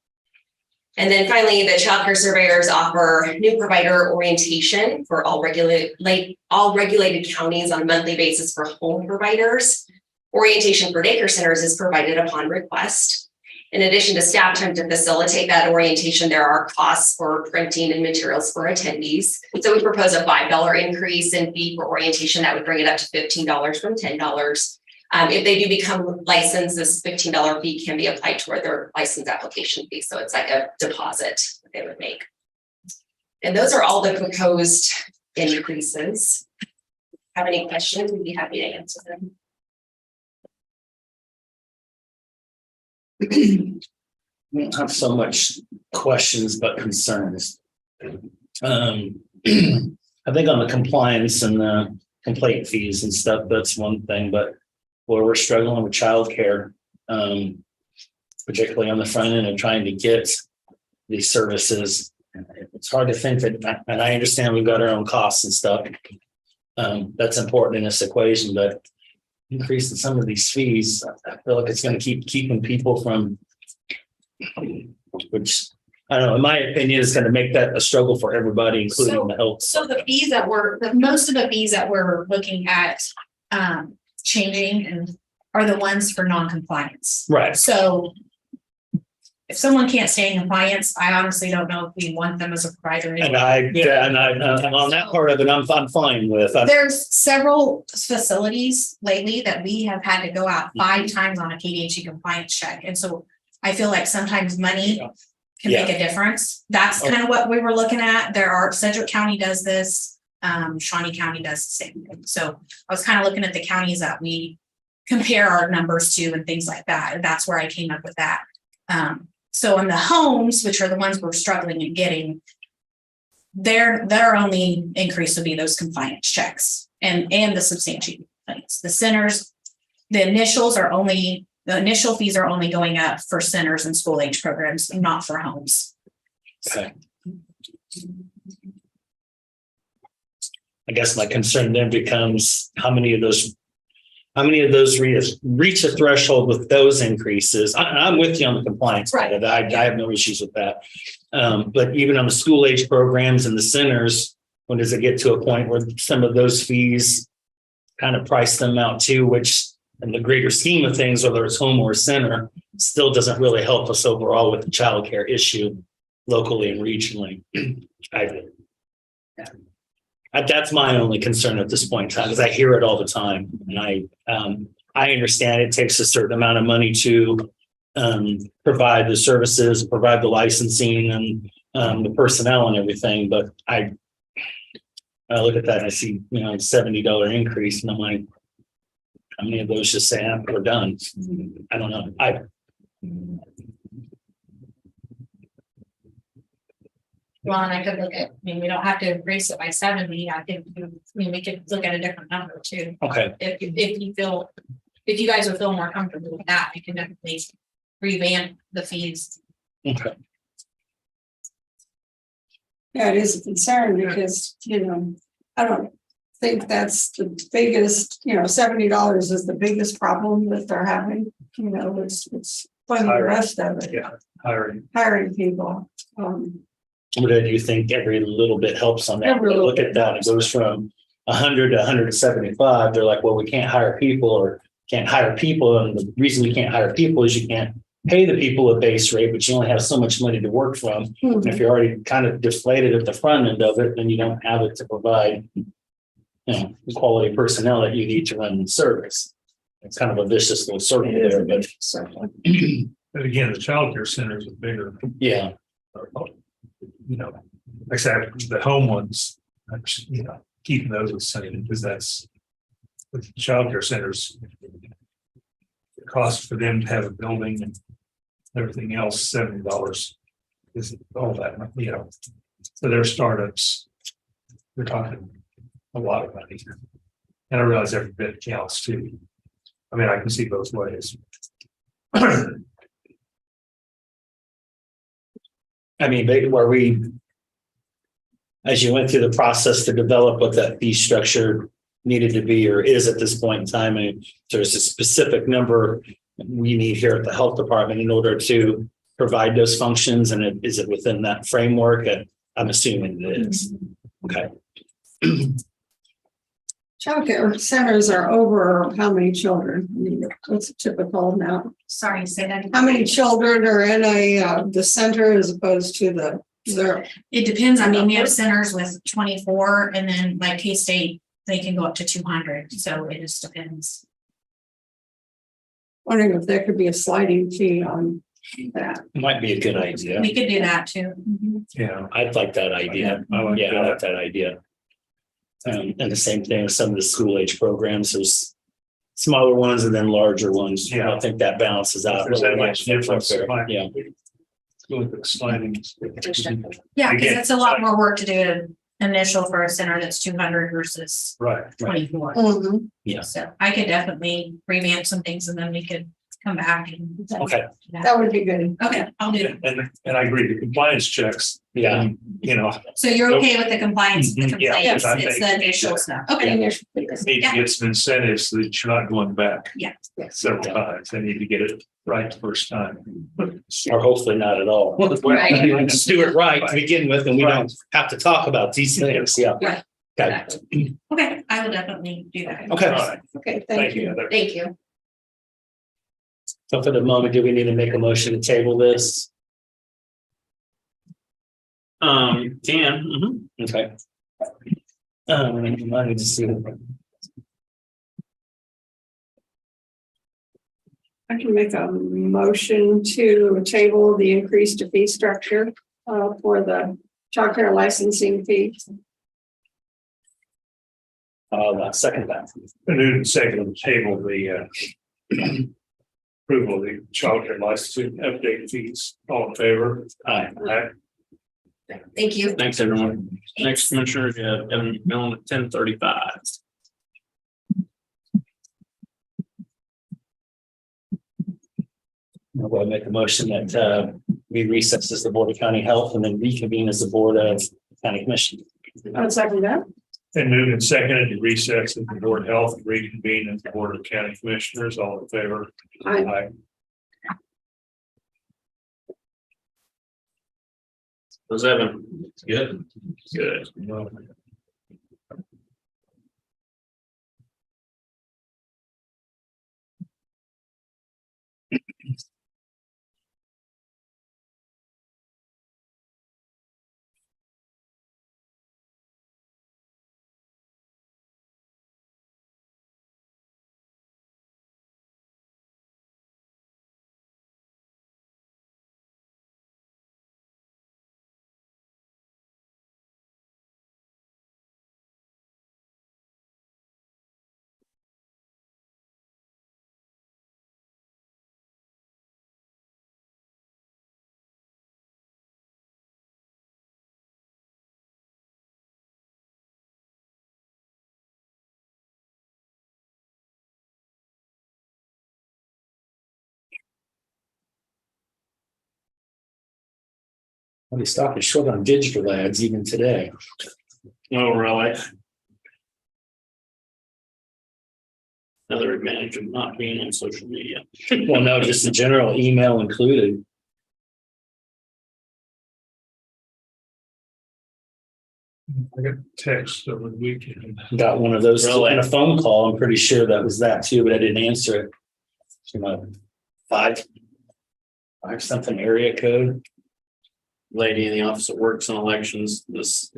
And then finally, the child care surveyors offer new provider orientation for all regulated counties on a monthly basis for home providers. Orientation for daycare centers is provided upon request. In addition to staff time to facilitate that orientation, there are costs for printing and materials for attendees. So we propose a $5 increase in fee for orientation that would bring it up to $15 from $10. If they do become licensed, this $15 fee can be applied toward their license application fee. So it's like a deposit that they would make. And those are all the proposed increases. Have any questions? We'd be happy to answer them. I don't have so much questions, but concerns. I think on the compliance and the complaint fees and stuff, that's one thing, but where we're struggling with childcare, particularly on the front end and trying to get these services, it's hard to think that, and I understand we've got our own costs and stuff. That's important in this equation, but increasing some of these fees, I feel like it's going to keep keeping people from, which I don't know, in my opinion, is going to make that a struggle for everybody, including the health. So the fees that most of the fees that we're looking at changing and are the ones for non-compliance. Right. So if someone can't stay in compliance, I honestly don't know if we want them as a provider. And I'm on that part of it, I'm fine with. There's several facilities lately that we have had to go out 5 times on a KDHE compliance check. And so I feel like sometimes money can make a difference. That's kind of what we were looking at. Sedgwick County does this. Shawnee County does the same thing. So I was kind of looking at the counties that we compare our numbers to and things like that. And that's where I came up with that. So in the homes, which are the ones we're struggling in getting, their only increase would be those compliance checks and the substantiated claims. The centers, the initial fees are only going up for centers and school age programs, not for homes. Okay. I guess my concern then becomes how many of those reach a threshold with those increases. I'm with you on the compliance. Right. I have no issues with that. But even on the school age programs and the centers, when does it get to a point where some of those fees kind of price them out too, which in the greater scheme of things, whether it's home or center, still doesn't really help us overall with the childcare issue locally and regionally. That's my only concern at this point in time, because I hear it all the time. And I understand it takes a certain amount of money to provide the services, provide the licensing and the personnel and everything. But I look at that and I see, $70 increase and I'm like, how many of those just say, we're done? I don't know. Well, and I could we don't have to increase it by 70. I think, we could look at a different number too. Okay. If you guys would feel more comfortable with that, you can definitely revamp the fees. Okay. Yeah, it is a concern because, I don't think that's the biggest, $70 is the biggest problem that they're having. It's funding the rest of it. Yeah, Hiring people. What do you think every little bit helps on that? Look at that. It goes from 100 to 175. They're like, well, we can't hire people or can't hire people. And the reason you can't hire people is you can't pay the people a base rate, but you only have so much money to work from. Mm-hmm. And if you're already kind of deflated at the front end of it, then you don't have it to provide, the quality personnel that you need to run the service. It's kind of a vicious little circle there, but but again, the childcare centers are bigger. yeah. Like I said, the home ones, keeping those the same because that's the childcare centers. The cost for them to have a building and everything else, $70 is all that, So their startups, they're talking a lot of money. And I realize every bit counts too. I can see both ways. As you went through the process to develop what that fee structure needed to be or is at this point in time, and there's a specific number we need here at the health department in order to provide those functions, and is it within that framework? And I'm assuming it is. Okay. childcare centers are over how many children? I mean, what's a typical amount? Sorry, say that. How many children are in the center as opposed to the zero? It depends. I mean, we have centers with 24 and then like K-State, they can go up to 200. So it just depends. Wondering if there could be a sliding fee on that. Might be a good idea. We could do that too. Mhm. Yeah. I'd like that idea. I like Yeah, I that. like that idea. And the same thing with some of the school age programs, there's smaller ones and then larger ones. Yeah. I think that balances out. There's that much difference. Yeah. Go with the sliding. Yeah, because Again, it's a lot more work to do initial for a center that's 200 versus Right. 24. Mhm. Yeah. So I could definitely revamp some things and then we could come back and. Okay. That would be good. Okay, I'll do it. And I agree, the compliance checks. Yeah. You know, So you're okay with the compliance, the Mhm, yeah, complaints, I it's think- the initial stuff. Okay. need to get some incentives so that you're not going back. Yeah. Several times. They need to get it right the first time. Or hopefully not at all. Right. Just do it right to begin with, and we don't have to talk about these things. Yeah. Right. Okay. Okay, I will definitely do that. Okay. All right. Okay, Thank you, Heather. Thank you. So for the moment, do we need to make a motion to table this? Okay. I need to see. I can make a motion to table the increased fee structure for the childcare licensing fee. Second that. Moved and second on the table, the approval of the childcare licensing update fees. All in favor? Aye. Aye. Thank you. Thanks, everyone. Next commissioner, Evan Millen at 10:35. I'll go ahead and make a motion that we recess as the Board of County Health and then reconvene as the Board of County Commission. I'll second that. And moved and seconded to recess at the Board of Health and reconvene as the Board of County Commissioners. All in favor? Aye. Was Evan? Good. Good. Well, the stock is short on digital ads even today. Oh, really? Another advantage of not being on social media. Well, no, just in general, email included. I got text over the weekend. Got one of those Really? and a phone call. I'm pretty sure that was that too, but I didn't answer it. Five something area code. Lady in the office that works in elections, this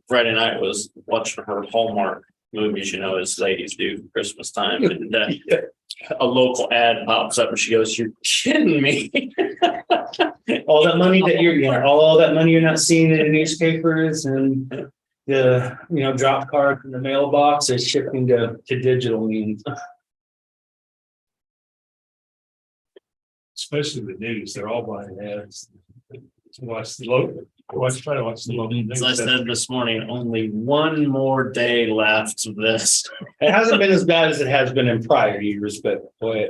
Friday night was watching her Hallmark movies, you know, as ladies do Christmas time. And a local ad pops up and she goes, "You're kidding me." All that money that all that money you're not seeing in the newspapers and the, drop card from the mailbox is shifting to digital means. Especially the news, they're all buying ads. Watch the local, try to watch the local news. As I said this morning, only one more day left of this. It hasn't been as bad as it has been in prior years, but boy,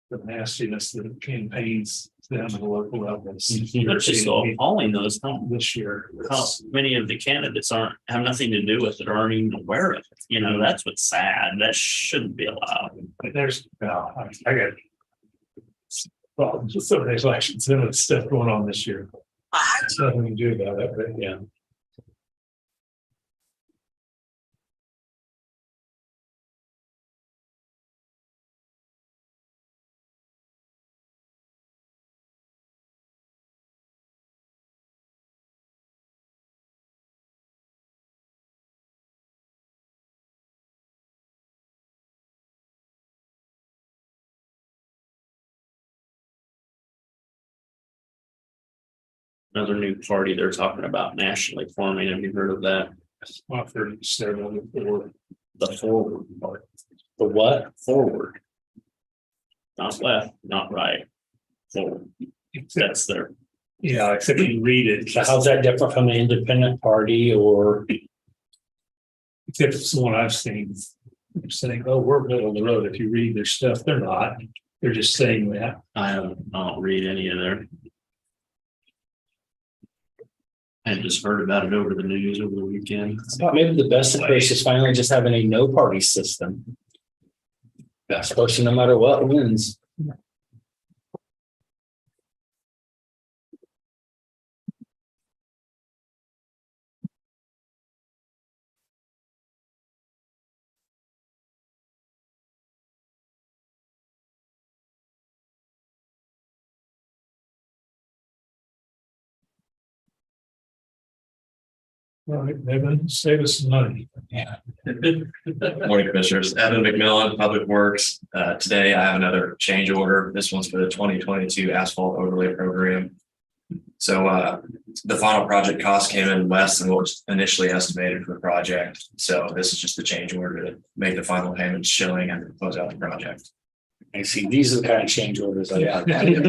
The nastiness of the campaigns down to the local levels. It's just so appalling though, it's not This year. how many of the candidates have nothing to do with it, or aren't even aware of it. You know, that's what's sad. That shouldn't be allowed. There's, I got. Well, just so many elections and stuff going on this year. There's nothing to do about it, but Yeah. Another new party they're talking about nationally forming. Have you heard of that? I've heard you say that before. The forward part. The what? Forward. Not left, not right. Forward. That's their. Yeah, except you read it. So how's that different from an independent party or? Except it's the one I've seen. They're saying, oh, we're middle of the road. If you read their stuff, they're not. They're just saying that. I don't read any of their. I just heard about it over the news over the weekend. I thought maybe the best approach is finally just having a no party system. That's supposed to no matter what wins. All right, Evan, save us some money. Morning, Commissioners. Evan McMillan, Public Works. Today I have another change order. This one's for the 2022 asphalt overlay program. So the final project cost came in less than what was initially estimated for the project. So this is just the change order to make the final payments showing and close out the project. I see, these are the kind of change orders I like. You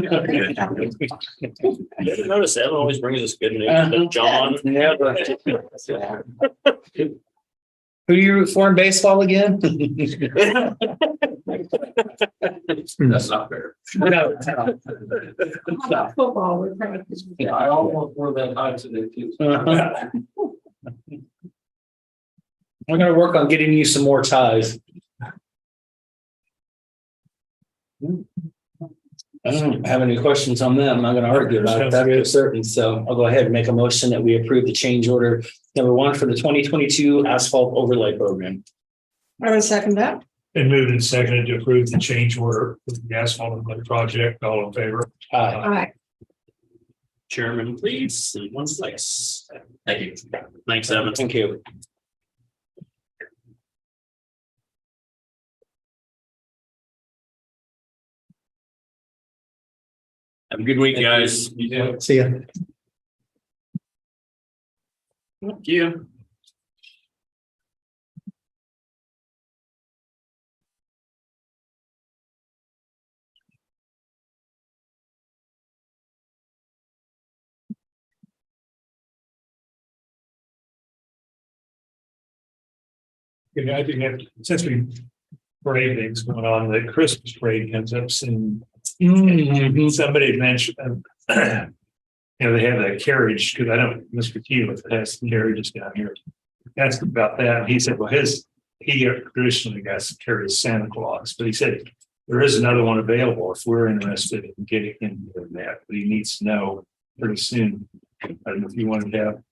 notice Evan always brings us good news, but John. Never. Who do you root for in baseball again? That's not fair. No. Football, we're practicing. Yeah, I almost wore that high today too. Uh-huh. I'm gonna work on getting you some more ties. I don't have any questions on them. I'm not gonna argue about it. That's for certain. So I'll go ahead and make a motion that we approve the change order number 1 for the 2022 asphalt overlay program. I would second that. Been moved and seconded to approve the change order for the asphalt overlay project. All in favor? Aye. All right. Chairman, please, in one place. Thank you. Thanks, Evan. Thank you. Have a good week, guys. See ya. Thank you. Yeah, I think that since we parade things going on, the Christmas parade comes up soon. Somebody mentioned, you know, they have that carriage, because I know Mr. Keeler has some carriages down here. Asked him about that, and he said, well, he traditionally got some carries Santa Claus, but he said there is another one available if we're interested in getting into that, but he needs to know pretty soon. I don't know if you want to have,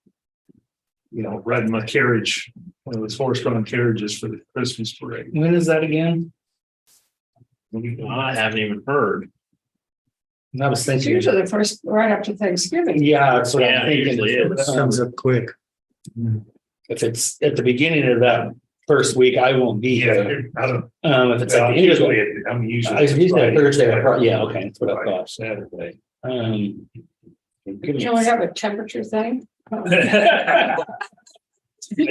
you know, riding my carriage, one of those horse-drawn carriages for the Christmas parade. When is that again? I haven't even heard. I was It's thinking. usually the first, right after Thanksgiving. Yeah, that's what Yeah, I'm it thinking. usually is. That comes up quick. If it's at the beginning of that first week, I won't be here. I don't. If it's at the end of the. Usually, I'm usually. I usually Thursday, yeah, okay, that's what I thought. Saturday. Can we have a temperature thing? I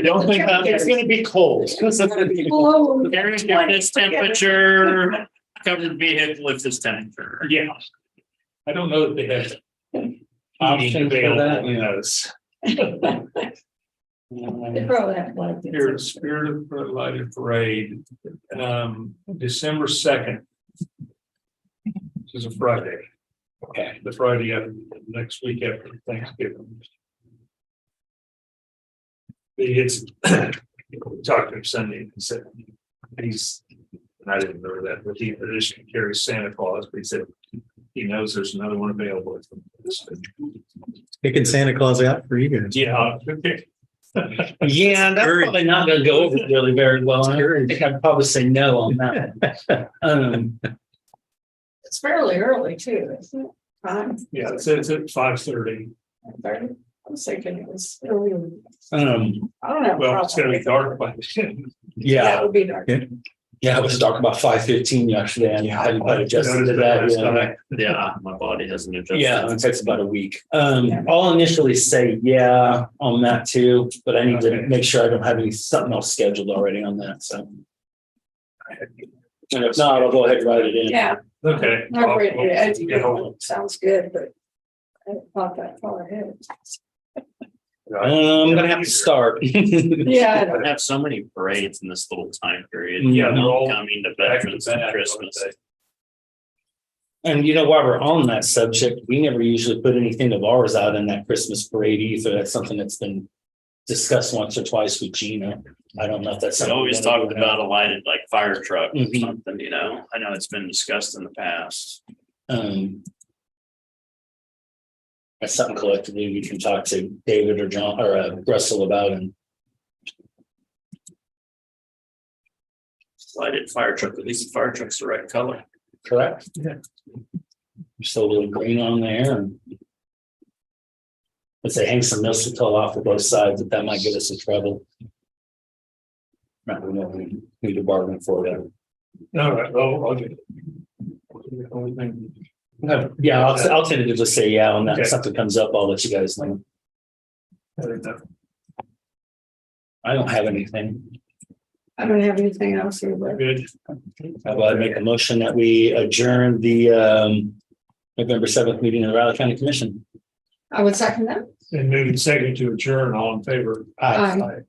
don't think it's gonna be cold. Below. Carriage if this temperature, covered vehicle if this temperature. Yeah. I don't know that they have. Option for that, You know, They probably have blankets. here, Spirit of the Lighted Parade, December 2nd. This is a Friday. Okay. The Friday after, next week after Thanksgiving. It's, talked to him Sunday, and he said, and I didn't know that, but he traditionally carries Santa Claus, but he said he knows there's another one available. Picking Santa Claus out for you guys. Yeah. Okay. Yeah, that's probably not gonna go over really very well. I think I'd probably say no on that. It's fairly early too, isn't it? Fine. Yeah, it's at 5:30. I was thinking it was early. I don't know. Well, it's gonna be dark by Yeah, Yeah, it would be dark. yeah, it was dark about 5:15 yesterday and I hadn't quite adjusted to that yet. Yeah, my body hasn't adjusted. Yeah, it takes about a week. I'll initially say yeah on that too, but I need to make sure I don't have something else scheduled already on that, so. And if not, I'll go ahead and write it in. Yeah. Okay. Not great. Yeah. Sounds good, but I haven't thought that far ahead. I'm gonna have to start. Yeah, I know. I have so many parades in this little time period. Yeah, they're all Coming to Veterans and Christmas. And you know, while we're on that subject, we never usually put anything of ours out in that Christmas parade either. That's something that's been discussed once or twice with Gina. I don't know if that's. We something always we're gonna talked do or not. about a lighted like fire truck or Mhm. something, you know, I know it's been discussed in the past. That's something collectively we can talk to David or John or Russell about, and Lighted fire truck, at least the fire truck's the right color. correct? Yeah. Still a little green on there and. Let's say hang some mistletoe off of both sides, that might get us in trouble. Not, we don't need to bargain for that. All right, well, I'll get it. Yeah, I'll tentatively say yeah on that. Okay. If something comes up, I'll let you guys know. I don't have anything. I don't have anything else either. Good. How about I make a motion that we adjourn the November 7th meeting of the Riley County Commission? I would second that. And moving second to adjourn, all in favor. Aye.